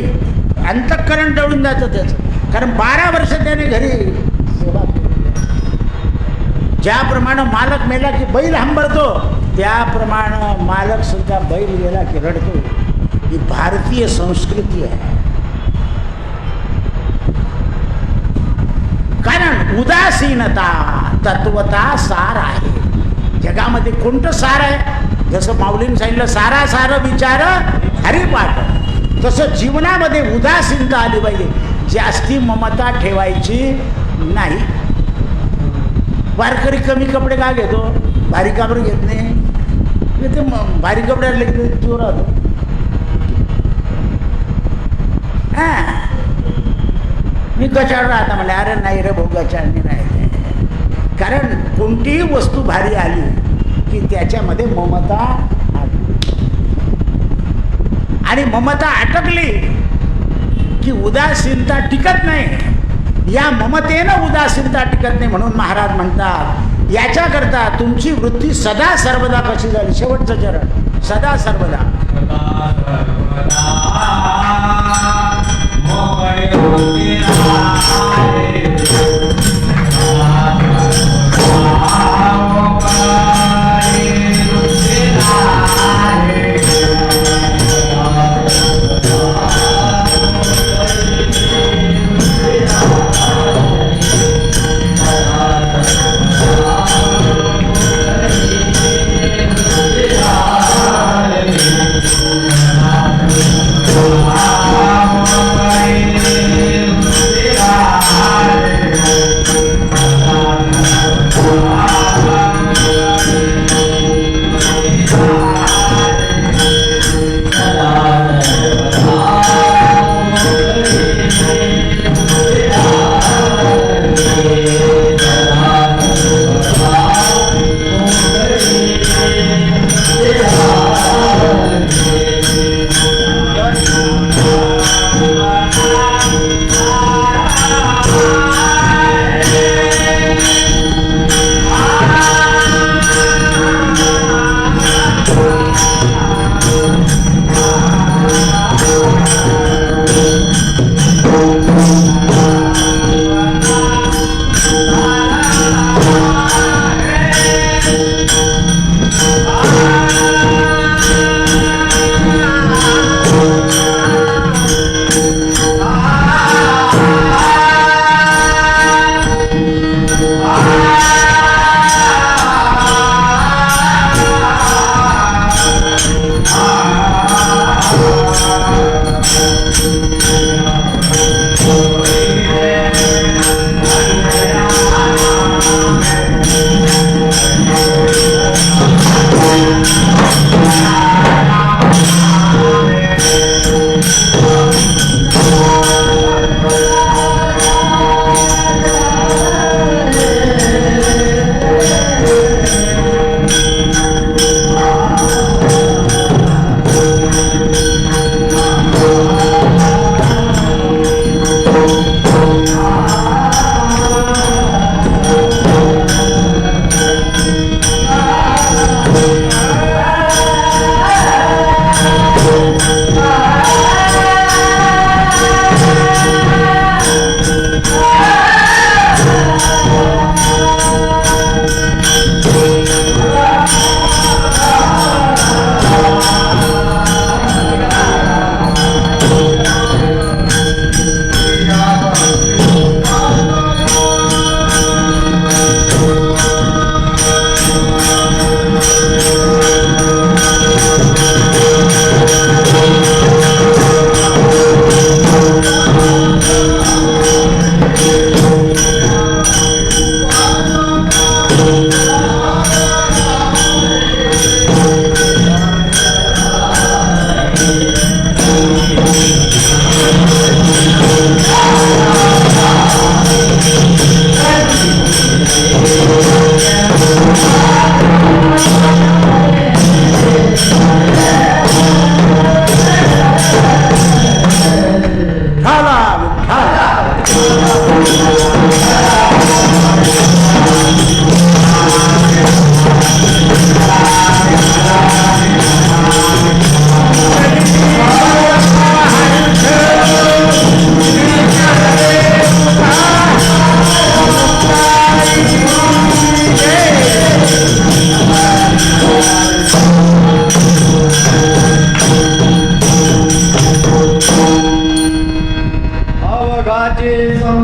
अंतःकरण टळून जातं त्याचं. कारण 12 वर्ष त्याने घरी सेवा केली. ज्याप्रमाणे मालक मेला की बैल हंबरतो, त्याप्रमाणे मालक सुद्धा बैल गेला की रडतो. ही भारतीय संस्कृती आहे. कारण उदासीनता तत्वता सार आहे. जगामध्ये कोणतं सार आहे? जसं माऊलींनी सांगितलं, सारा सार विचार हरिपाठ. तसं जीवनामध्ये उदासीनता आली पाहिजे. जास्ती ममता ठेवायची नाही. वारकरी कमी कपडे का घेतो? भारी कपडे घेत नाही. ते भारी कपडे आणले की चोर राहतो. मी गचाळ राहता म्हणले, अरे नाही रे भाऊ, गचाळणी नाही. कारण कोणतीही वस्तू भारी आली की त्याच्यामध्ये ममता आणि ममता अटकली की उदासीनता टिकत नाही. या ममतेनं उदासीनता टिकत नाही. म्हणून महाराज म्हणतात, याच्याकरता तुमची वृत्ती सदा सर्वदा कशी झाली. शेवटचं चरण, सदा सर्वदा.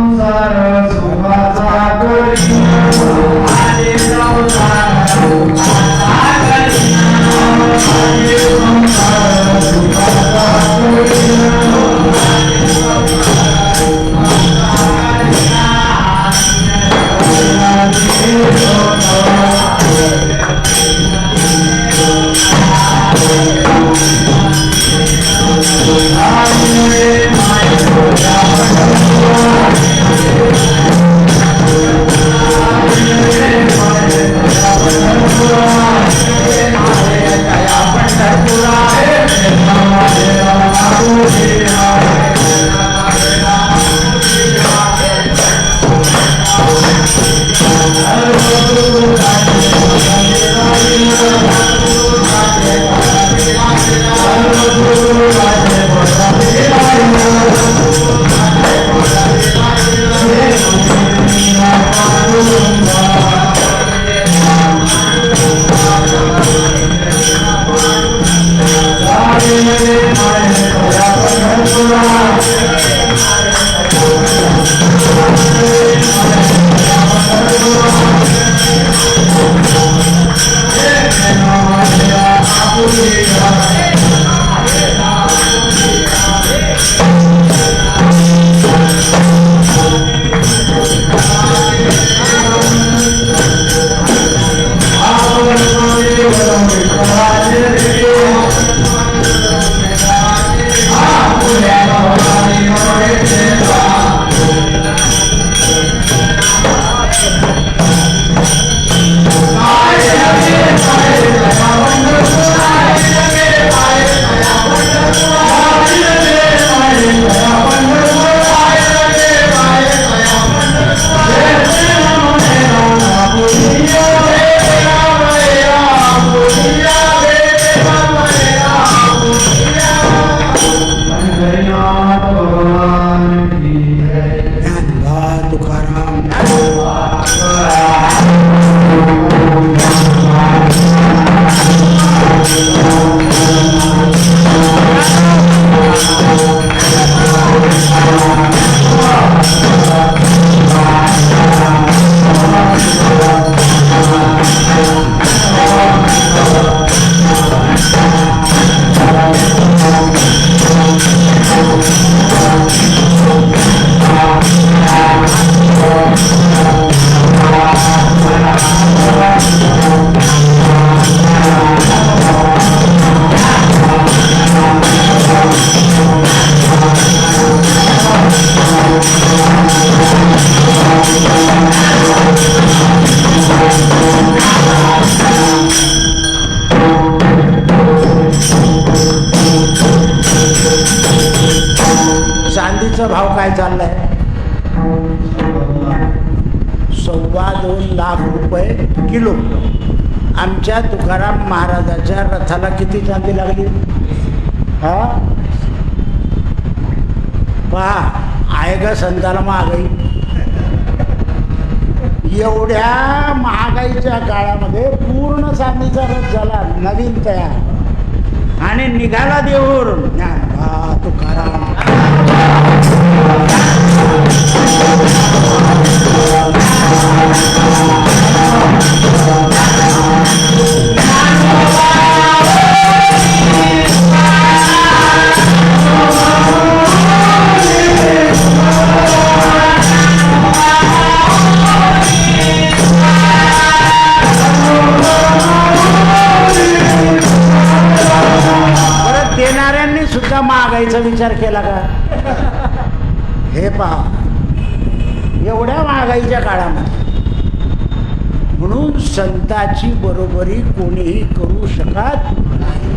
संसार सुखाचा करी आले संसार सुखाचा करी आले संसार सुखाचा चांदीचा भाव काय चाललाय? 2.25 लाख रुपये किलो. आमच्या तुकाराम महाराजाच्या रथाला किती चांदी लागली? हा पहा, आहे का संताला महागाई? एवढ्या महागाईच्या काळामध्ये पूर्ण चांदीचा रथ झाला, नवीन तयार, आणि निघाला देऊर ज्ञानोबा तुकाराम. देणाऱ्यांनी सुद्धा महागाईचा विचार केला का? हे पहा, एवढ्या महागाईच्या काळामध्ये म्हणून संताची बरोबरी कोणीही करू शकत नाही.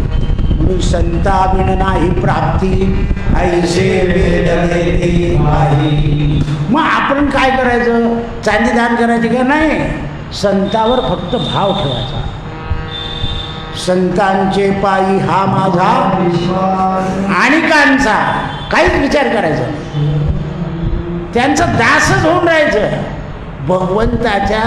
म्हणून संताविण नाही प्राप्ती ऐसे वेद देती माही. मग आपण काय करायचं? चांदी दान करायची का नाही? संतावर फक्त भाव ठेवायचा. संतांचे पायी हा माझा आणि कांचा, काहीच विचार करायचा नाही. त्यांचं दासच होऊन राहायचं. भगवंताच्या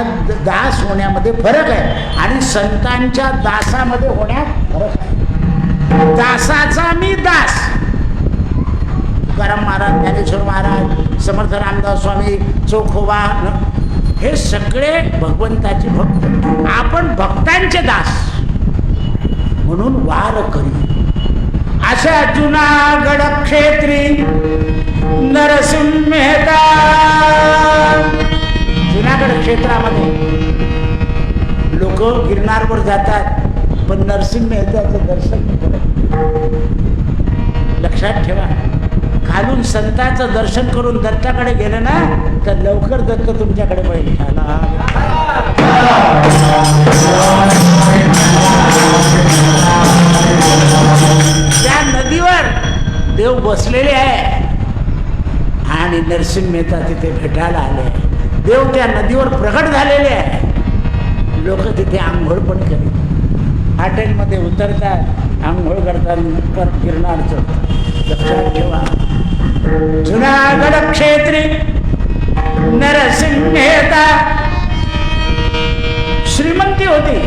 दास होण्यामध्ये फरक आहे आणि संतांच्या दासामध्ये होण्यात फरक आहे. दासाचा मी दास. तुकाराम महाराज, ज्ञानेश्वर महाराज समर्थ रामदास स्वामी, चोखोबा, हे सगळे भगवंताचे भक्त. आपण भक्तांचे दास म्हणून वार करी. अशा जुनागड क्षेत्री नरसिंह मेहता. जुनागड क्षेत्रामध्ये लोक गिरनारवर जातात, पण नरसिंह मेहताचं दर्शन नाही करत. लक्षात ठेवा, खालून संतांचं दर्शन करून दत्ताकडे गेलं ना तर लवकर दत्त तुमच्याकडे बैठाला. त्या नदीवर देव बसलेले आहे आणि नरसिंह मेहता तिथे भेटायला आले. देव त्या नदीवर प्रकट झालेले आहे. लोक तिथे आंघोळ पण करीत, हॉटेलमध्ये उतरतात, आंघोळ करतात, परत गिरनार चढतात. लक्षात ठेवा, जुनागड क्षेत्री नरसिंह मेहता. श्रीमंती होती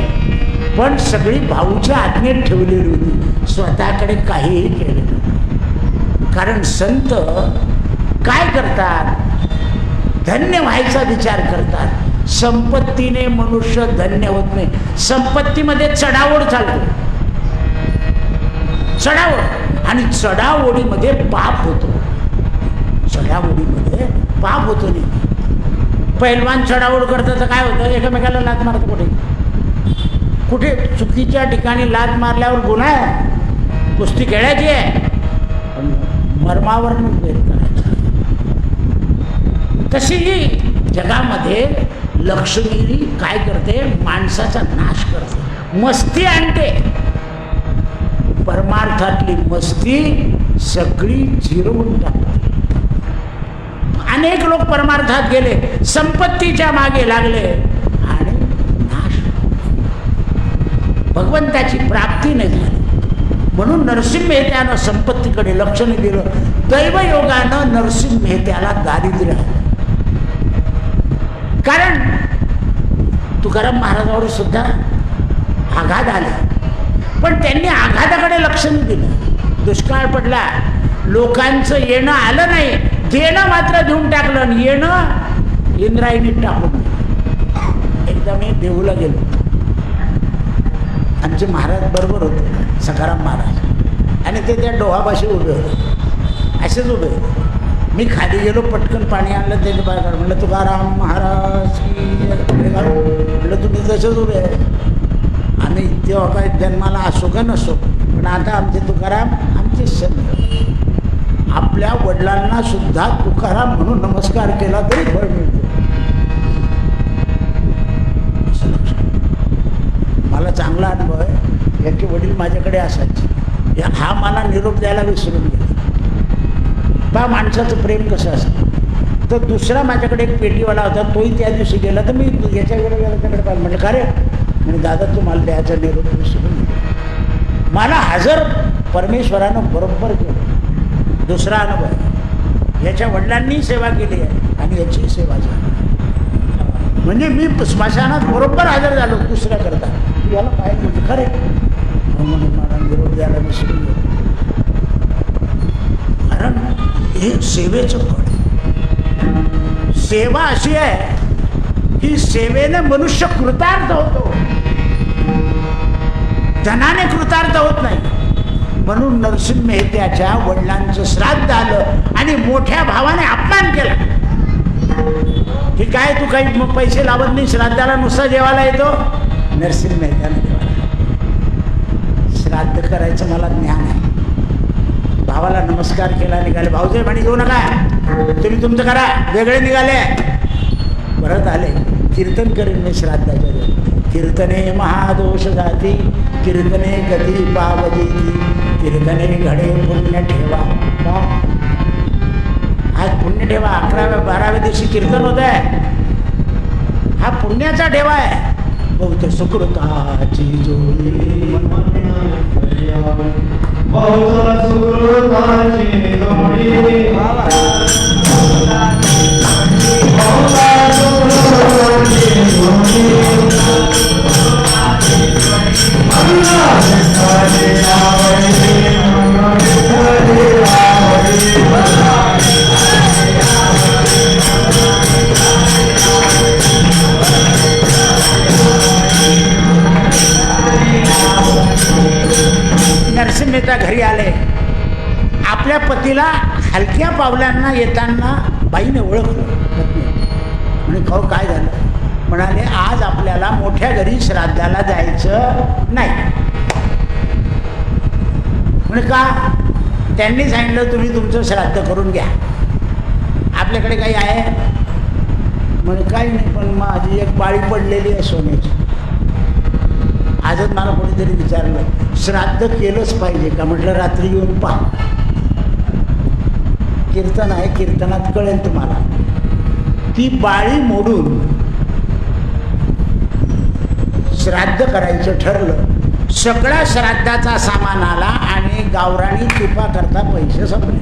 पण सगळी भाऊच्या आज्ञेत ठेवलेली होती, स्वतःकडे काहीही केले नाही. कारण संत काय करतात, धन्य व्हायचा विचार करतात. संपत्तीने मनुष्य धन्य होत नाही. संपत्तीमध्ये चढाओढ चालतो, चढाओढ, आणि चढाओढीमध्ये पाप होतो. चढाओढीमध्ये पाप होतो नाही. पैलवान चढाओढ करतं तर काय होतं, एकमेकाला लात मारतो. कुठे कुठे चुकीच्या ठिकाणी लात मारल्यावर गुन्हा आहे. कुस्ती खेळायची आहे पण मर्मावर वेद करायचा. तशी जगामध्ये लक्ष्मी काय करते, माणसाचा नाश करते, मस्ती आणते. परमार्थातली मस्ती सगळी जिरवून टाकते. अनेक लोक परमार्थात गेले, संपत्तीच्या मागे लागले आणि नाश, भगवंताची प्राप्ती नाही झाली. म्हणून नरसिंह मेहत्यानं संपत्तीकडे लक्ष नाही दिलं. दैवयोगानं नरसिंह मेहत्याला दारिद्र्य. कारण तुकाराम महाराजांवर सुद्धा आघात आले, पण त्यांनी आघाताकडे लक्ष नाही दिलं. दुष्काळ पडला, लोकांचं येणं आलं नाही, देणं मात्र देऊन टाकलं. आणि येणं इंद्रायणीत टाकून. एकदा मी देहूला गेलो, आमचे महाराज बरोबर होते, सखाराम महाराज, आणि ते त्या डोहापाशी उभे होते, असेच उभे होते. मी खाली गेलो, पटकन पाणी आणलं, त्याच्या बाहेर म्हणलं तुकाराम महाराज की म्हटलं तुम्ही तसंच उभे आहे. आम्ही तेव्हा काय जन्माला असो का नसो, पण आता आमचे तुकाराम आमचे संत. आपल्या वडिलांना सुद्धा तुकाराम म्हणून नमस्कार केला तरी फळ मिळतो. मला चांगला अनुभव आहे. याचे वडील माझ्याकडे असायचे, हा मला निरोप द्यायला विसरून गेला. पहा माणसाचं प्रेम कसं असतं. तर दुसरा माझ्याकडे एक पेटीवाला होता, तोही त्या दिवशी गेला. तर मी याच्या वेळेला त्याच्याकडे पाहिलं, म्हटलं का रे, म्हणजे दादा तुम्हाला द्यायचा निरोप विसरून गेला. मला हजर परमेश्वरानं बरोबर केलं. दुसरा अनुभव, याच्या वडिलांनी सेवा केली आहे आणि याची सेवा झाली. म्हणजे मी स्मशानात बरोबर हजर झालो दुसऱ्या करता. याला पाहिजे म्हणजे खरे म्हणून मला निरोप द्यायला विसरून गेलो. कारण हे सेवेचं कळ. सेवा अशी आहे की सेवेने मनुष्य कृतार्थ होतो, धनाने कृतार्थ होत नाही. म्हणून नरसिंह मेहत्याच्या वडिलांचं श्राद्ध आलं आणि मोठ्या भावाने अपमान केला की काय तू काही पैसे लावत नाही, श्राद्धाला नुसता जेवायला येतो. नरसिंह मेहत्याने जेवायला, श्राद्ध करायचं मला ज्ञान आहे. भावाला नमस्कार केला, निघाले. भाऊजे म्हणे घेऊ नका, तुम्ही तुमचं करा. वेगळे निघाले, परत आले. कीर्तन करेन मी श्राद्धाच्या वेळी. कीर्तने महादोष जाती, कीर्तने गती पावजेती, कीर्तने घडे पुण्य ठेवा. आज पुण्य ठेवा. 11व्या 12व्या दिवशी कीर्तन होत आहे, हा पुण्याचा ठेवा आहे. बहुत सुकृताची जोडी, बहुत सुकृताची जोडी, पतीला हलक्या पावलांना येताना बाईने ओळखलं. म्हणे खाऊ काय झालं? म्हणाले आज आपल्याला मोठ्या घरी श्राद्धाला जायचं नाही. म्हणे का? त्यांनी सांगितलं तुम्ही तुमचं श्राद्ध करून घ्या, आपल्याकडे काही आहे? म्हणे काही नाही, पण माझी एक पाळी पडलेली आहे सोन्याची. आजच मला कोणीतरी विचारलं श्राद्ध केलंच पाहिजे का? म्हटलं रात्री येऊन पहा, कीर्तन आहे, कीर्तनात कळेल तुम्हाला. ती बाळी मोडून श्राद्ध करायचं ठरलं. सगळा श्राद्धाचा सामान आला आणि गावराणी तुपा करता पैसे संपले.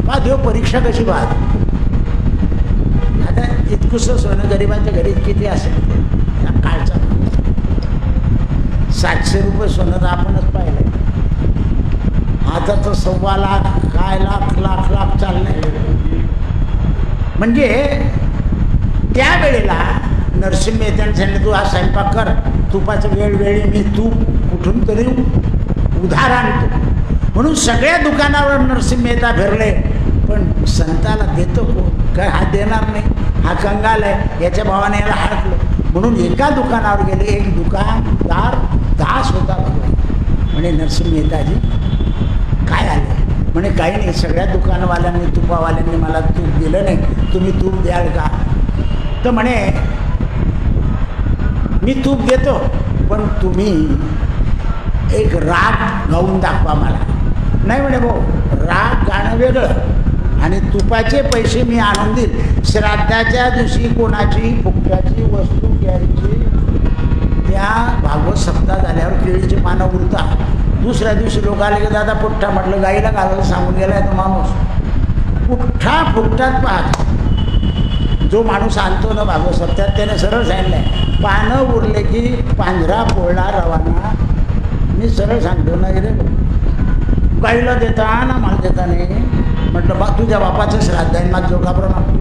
का देव परीक्षा कशी पाहत? आता इतकुसं सोनं गरिबांच्या घरी किती असेल त्या काळचा? 700 रुपये सोनं तर आपणच पाहिलं. आता तर 1.25 लाख, काय लाख लाख लाख चाललंय. म्हणजे त्यावेळेला नरसिंह मेहत्याने सांगितलं तू हा स्वयंपाक कर, तुपाचं वेळोवेळी मी तूप कुठून तरी उधार आणतो. म्हणून सगळ्या दुकानावर नरसिंह मेहता फिरले, पण संताला देतो कोण? काय हा देणार नाही, हा कंगाल आहे, याच्या भावाने याला हाकलं. म्हणून एका दुकानावर गेले. एक दुकानदार दास होता भगवान. म्हणे नरसिंह मेहताजी काय आले? म्हणे काही नाही, सगळ्या दुकानवाल्यांनी तुपावाल्यांनी मला तूप दिलं नाही, तुम्ही तूप द्याल का? तर म्हणे मी तूप देतो, पण तुम्ही एक राग गाऊन दाखवा मला. नाही म्हणे भाऊ, राग गाणं वेगळं आणि तुपाचे पैसे मी आणून देईल. श्राद्धाच्या दिवशी कोणाची फुकट्याची वस्तू घ्यायची, त्या भागवत सप्ताह झाल्यावर केळीची पानं उरतात. दुसऱ्या दिवशी लोक आले की दादा पुठ्ठा, म्हटलं गाईला घालायला सांगून गेलाय तो माणूस. पुठ्ठा फुकटात पाहत. जो माणूस आणतो ना भागवत सप्त्यात त्याने सरळ सांगितलंय, पानं उरले की पांढरा पोळला रवाना. मी सरळ सांगतो ना रे, गाईला देता ना मला देता नाही. म्हटलं बा तुझ्या बापाचं श्राद्ध आहे, माझं जोगाप्रमाणे.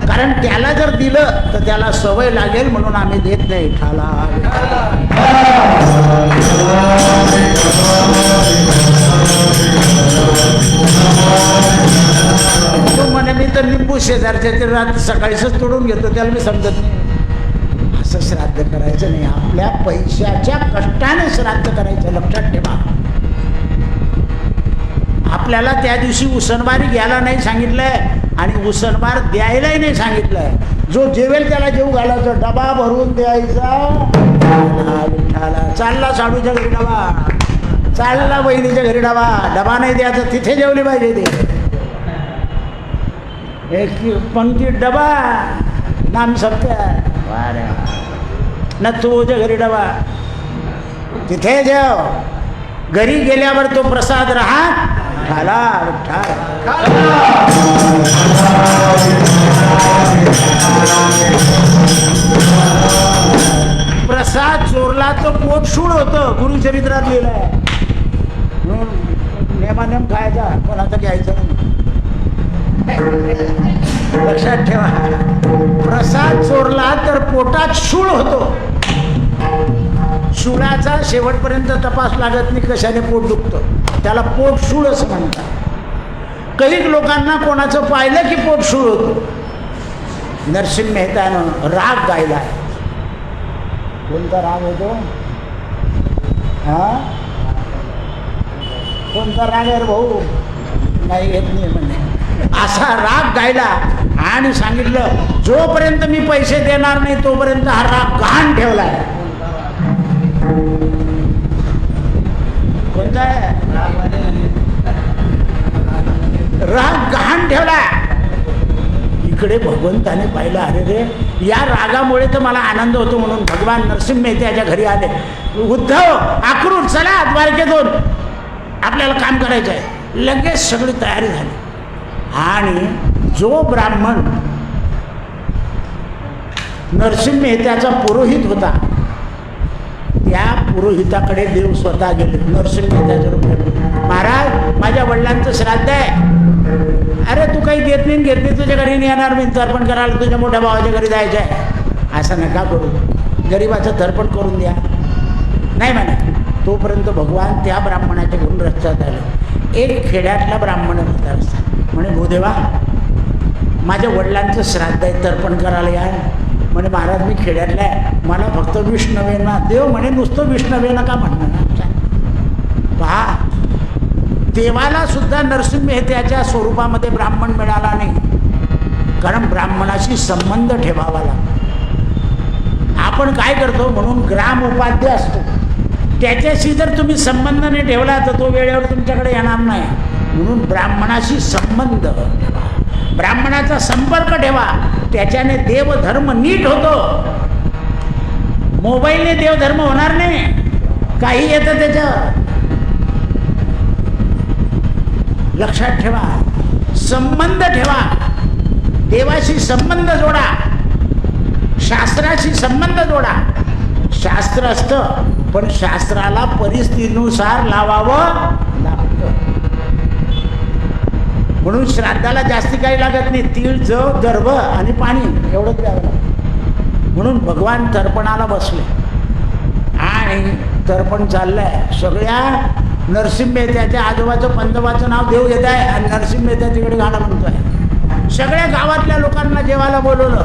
कारण त्याला जर दिलं तर त्याला सवय लागेल, म्हणून आम्ही देत नाही. ठाला तो म्हणे मी तर लिंबू शेजारच्या रात सकाळीच तोडून घेतो, त्याला मी समजत नाही. असं श्राद्ध करायचं नाही, आपल्या पैशाच्या कष्टाने श्राद्ध करायचं, लक्षात ठेवा. आपल्याला त्या दिवशी उसनबारी घ्यायला नाही सांगितलंय आणि उसनबार द्यायलाही नाही सांगितलंय. जो जेवेल त्याला जेव घालायचं, डबा भरून द्यायचा. चालला साडूच्या घरी डबा, चालला बहिणीच्या घरी डबा, डबा नाही द्यायचा, तिथे जेवली पाहिजे ते. एक पंक्ती डबा नाम सत्य ना, तुझ्या घरी डबा, तिथे जेव. घरी गेल्यावर तो प्रसाद राहत ठाला प्रसाद चोरला तर पोट शूळ होतं, गुरुचरित्रात लिहिलंय. नेमानेम खायचा, कोणाचा घ्यायचा नाही. लक्षात ठेवा, प्रसाद चोरला तर पोटात शूळ होतो. शूळाचा शेवटपर्यंत तपास लागत नाही, कशाने पोट दुखतं, त्याला पोट शूळ असं म्हणतात. काही लोकांना कोणाचं पाहिलं की पोट शूळ होतो. नरसिंह मेहतानं राग गायला. कोणता राग होतो? हा, कोणता राग आहे भाऊ? नाही घेत नाही म्हणे. असा राग गायला आणि सांगितलं जोपर्यंत मी पैसे देणार नाही तोपर्यंत हा राग गहाण ठेवलाय. कोणता आहे राग? गहाण ठेवला. इकडे भगवंताने पाहिलं, अरे रे या रागामुळे तर मला आनंद होतो, म्हणून भगवान नरसिंह मेहत्याच्या घरी आले. उद्धव आक्रोश, चला द्वारकेतून आपल्याला काम करायचं आहे. लगेच सगळी तयारी झाली आणि जो ब्राह्मण नरसिंह मेहत्याचा पुरोहित होता त्या पुरोहिताकडे देव स्वतः गेले. नरसिंह मेहत्याच्या रूपात, महाराज माझ्या वडिलांचं श्राद्ध आहे. अरे तू काही देत नाही घेत नाही, तुझ्या घरी नाही येणार मी, तर्पण करायला तुझ्या मोठ्या भावाच्या घरी जायचं आहे. असं नका करू, गरिबाचं तर्पण करून द्या. नाही म्हणा, तोपर्यंत भगवान त्या ब्राह्मणाच्या घेऊन रस्त्यात आले. एक खेड्यातला ब्राह्मण होता रस्ता. म्हणे भूदेवा, माझ्या वडिलांचं श्राद्ध आहे, तर्पण करायला या. म्हणे महाराज मी खेड्यातला आहे, मला फक्त विष्णवेना. देव म्हणे नुसतं विष्णवेना का म्हणणार. पहा, देवाला सुद्धा नरसिंह मेहत्याच्या स्वरूपामध्ये ब्राह्मण मिळाला नाही, कारण ब्राह्मणाशी संबंध ठेवावा लागतो. आपण काय करतो, म्हणून ग्राम उपाध्य असतो, त्याच्याशी जर तुम्ही संबंध नाही ठेवला तर तो वेळेवर तुमच्याकडे येणार नाही. म्हणून ब्राह्मणाशी संबंध ठेवा, ब्राह्मणाचा संपर्क ठेवा, त्याच्याने देवधर्म नीट होतो. मोबाईलने देवधर्म होणार नाही, काही येतं त्याच्यावर. लक्षात ठेवा, संबंध ठेवा, देवाशी संबंध जोडा, शास्त्राशी संबंध जोडा. शास्त्र असतं पण शास्त्राला परिस्थितीनुसार लावावं लागतं. म्हणून श्राद्धाला जास्ती काही लागत नाही, तीळ, जव, दर्भ आणि पाणी एवढंच द्यावं लागतं. म्हणून भगवान तर्पणाला बसले आणि तर्पण चाललंय. सगळ्या नरसिंह मेहत्याच्या आजोबाचं पंजोबाचं नाव देव घेत आहे आणि नरसिंह मेहत्या तिकडे गाणं म्हणतोय. सगळ्या गावातल्या लोकांना जेवायला बोलवलं,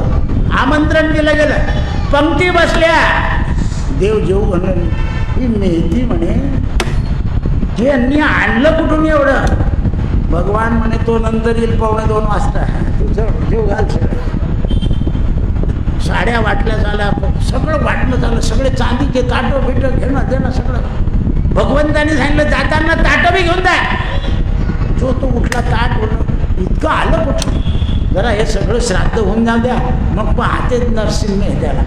आमंत्रण दिलं गेलं, पंक्ती बसल्या. देव जेव म्हणून ही मेहती म्हणे हे यांनी आणलं कुठून एवढं. भगवान म्हणे तो नंतर येईल 1:15 वाजता, तुझं जेव घाल. सगळं साड्या वाटल्या झाल्या, सगळं वाटणं झालं, सगळे चांदीचे ताटं बिटं घेणं देणं सगळं. भगवंतानी सांगितलं जाताना ताटं बी घेऊन जाय. जो तो उठला, ताट बोललं, इतकं आलं कुठं. जरा हे सगळं श्राद्ध होऊन जाऊ द्या, मग पाहतेच नरसिंह मेहत्याला.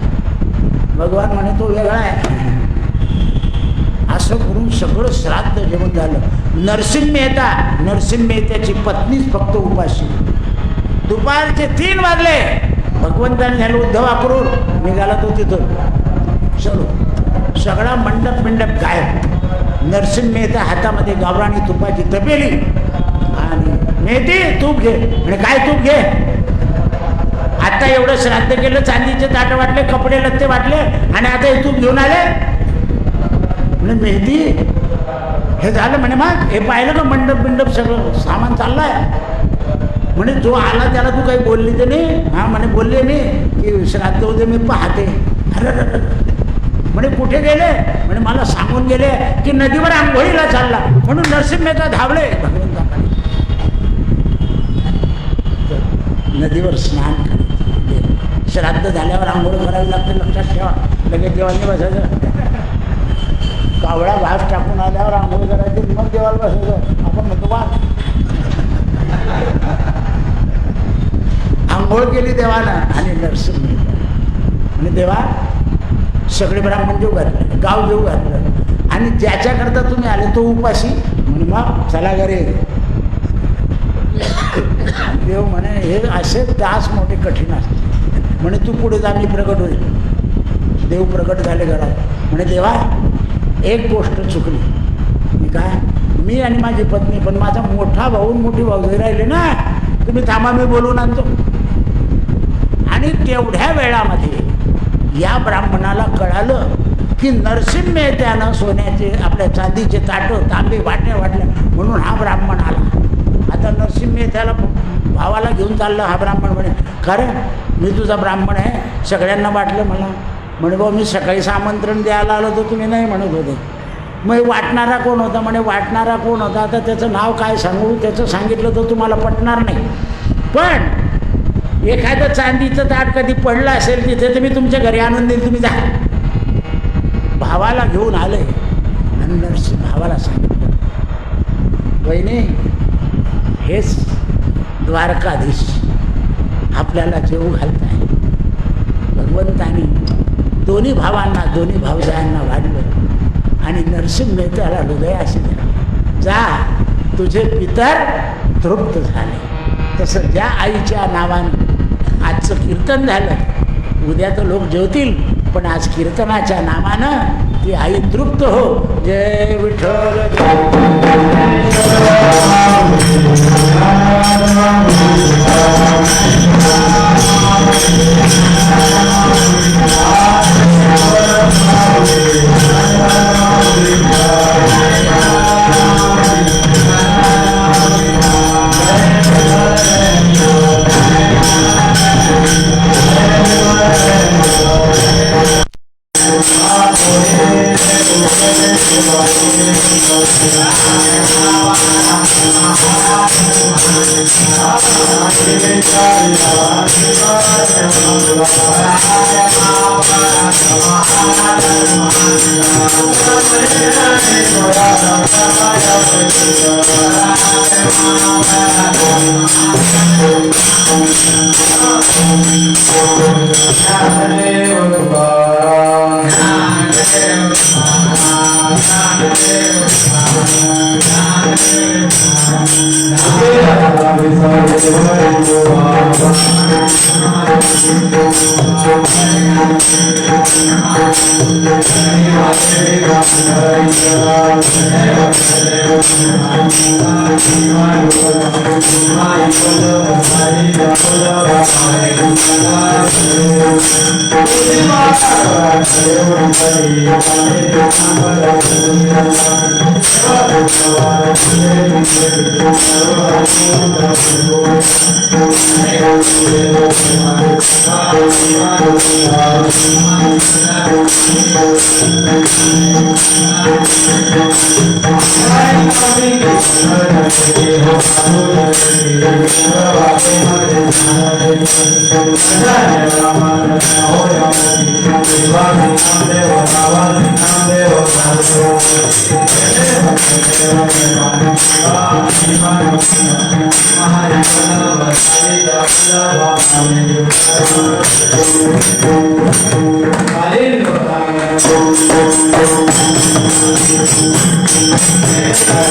भगवान म्हणे तो वेगळा आहे. असं करून सगळं श्राद्ध जेवण झालं. नरसिंह मेहत्याची पत्नीच फक्त उपाशी. दुपारचे 3 वाजले, भगवंताने झालं उद्धवा करून निघाला तो तिथं. चलो, सगळा मंडप गायब. नरसिंह मेहता हातामध्ये गावराणी तुपाची तपेली आणि मेहती तूप घे. म्हणजे काय तूप घे, आता एवढं श्राद्ध केलं, चांदीचे ताट वाटले, कपडे लत्ते वाटले आणि आता हे तूप घेऊन आले. म्हणजे मेहती हे झालं. म्हणे मग हे पाहिलं का मंडप सगळं सामान चाललंय. म्हणे जो आला त्याला तू काही बोलली तर नाही. हां म्हणे बोलले मी की श्राद्ध होते मी पाहते. अरे म्हणे कुठे गेले. म्हणे मला सांगून गेले की नदीवर आंघोळीला चालला. म्हणून नरसिंह मेहता धावले भगवंताकडे. नदीवर स्नान करायचं, श्राद्ध झाल्यावर आंघोळ करावी लागते, लक्षात ठेवा. लगेच देवाने बसायचं, कावळा घास टाकून आल्यावर आंघोळ करायची, मग देवाला बसायचं. आपण म्हणतो वा आंघोळ केली देवानं आणि नरसिंह मेहता आणि देवा सगळे ब्राह्मण जेव घातले, गाव जेव घातलं आणि ज्याच्याकरता तुम्ही आले तो उपाशी. म्हणजे मग चला घरी. देव म्हणे हे असे दास मोठे कठीण असते. म्हणे तू पुढे जा, मी प्रगट होईल. देव प्रगट झाले घरात. म्हणे देवा एक गोष्ट चुकली. मी काय, मी आणि माझी पत्नी, पण माझा मोठा भाऊ मोठी भाऊ राहिले ना, तुम्ही थांबा मी बोलून आणतो. आणि तेवढ्या वेळामध्ये या ब्राह्मणाला कळालं की नरसिंह मेहत्यानं सोन्याचे आपल्या चांदीचे ताटं तांबे वाटल्या म्हणून हा ब्राह्मण आला. आता नरसिंह मेहत्याला भावाला घेऊन चाललं. हा ब्राह्मण म्हणे खरं मी तुझा ब्राह्मण आहे, सगळ्यांना वाटलं मला. म्हणे भाऊ मी सकाळीच आमंत्रण द्यायला आलो तर तुम्ही नाही म्हणत होते. मग वाटणारा कोण होता. म्हणे वाटणारा कोण होता आता त्याचं नाव काय सांगू, त्याचं सांगितलं तर तुम्हाला पटणार नाही. पण एखादं चांदीचं ताट कधी पडलं असेल तिथे तर मी तुमच्या घरी आणून देईल, तुम्ही जा. भावाला घेऊन आले आणि नरसिंह भावाला सांगितलं वहिनी हेच द्वारकाधीश आपल्याला जेवू घालताय. भगवंतानी दोन्ही भावांना दोन्ही भावजायांना वाढलं आणि नरसिंह मेहत्याला हृदयाशी दिलं. जा तुझे पितर तृप्त झाले. तसं ज्या आईच्या नावानं आजचं कीर्तन झालं, उद्या तर लोक जेवतील, पण आज कीर्तनाच्या नावानं ती आई तृप्त हो. जय विठ्ठल जय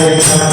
Hallelujah.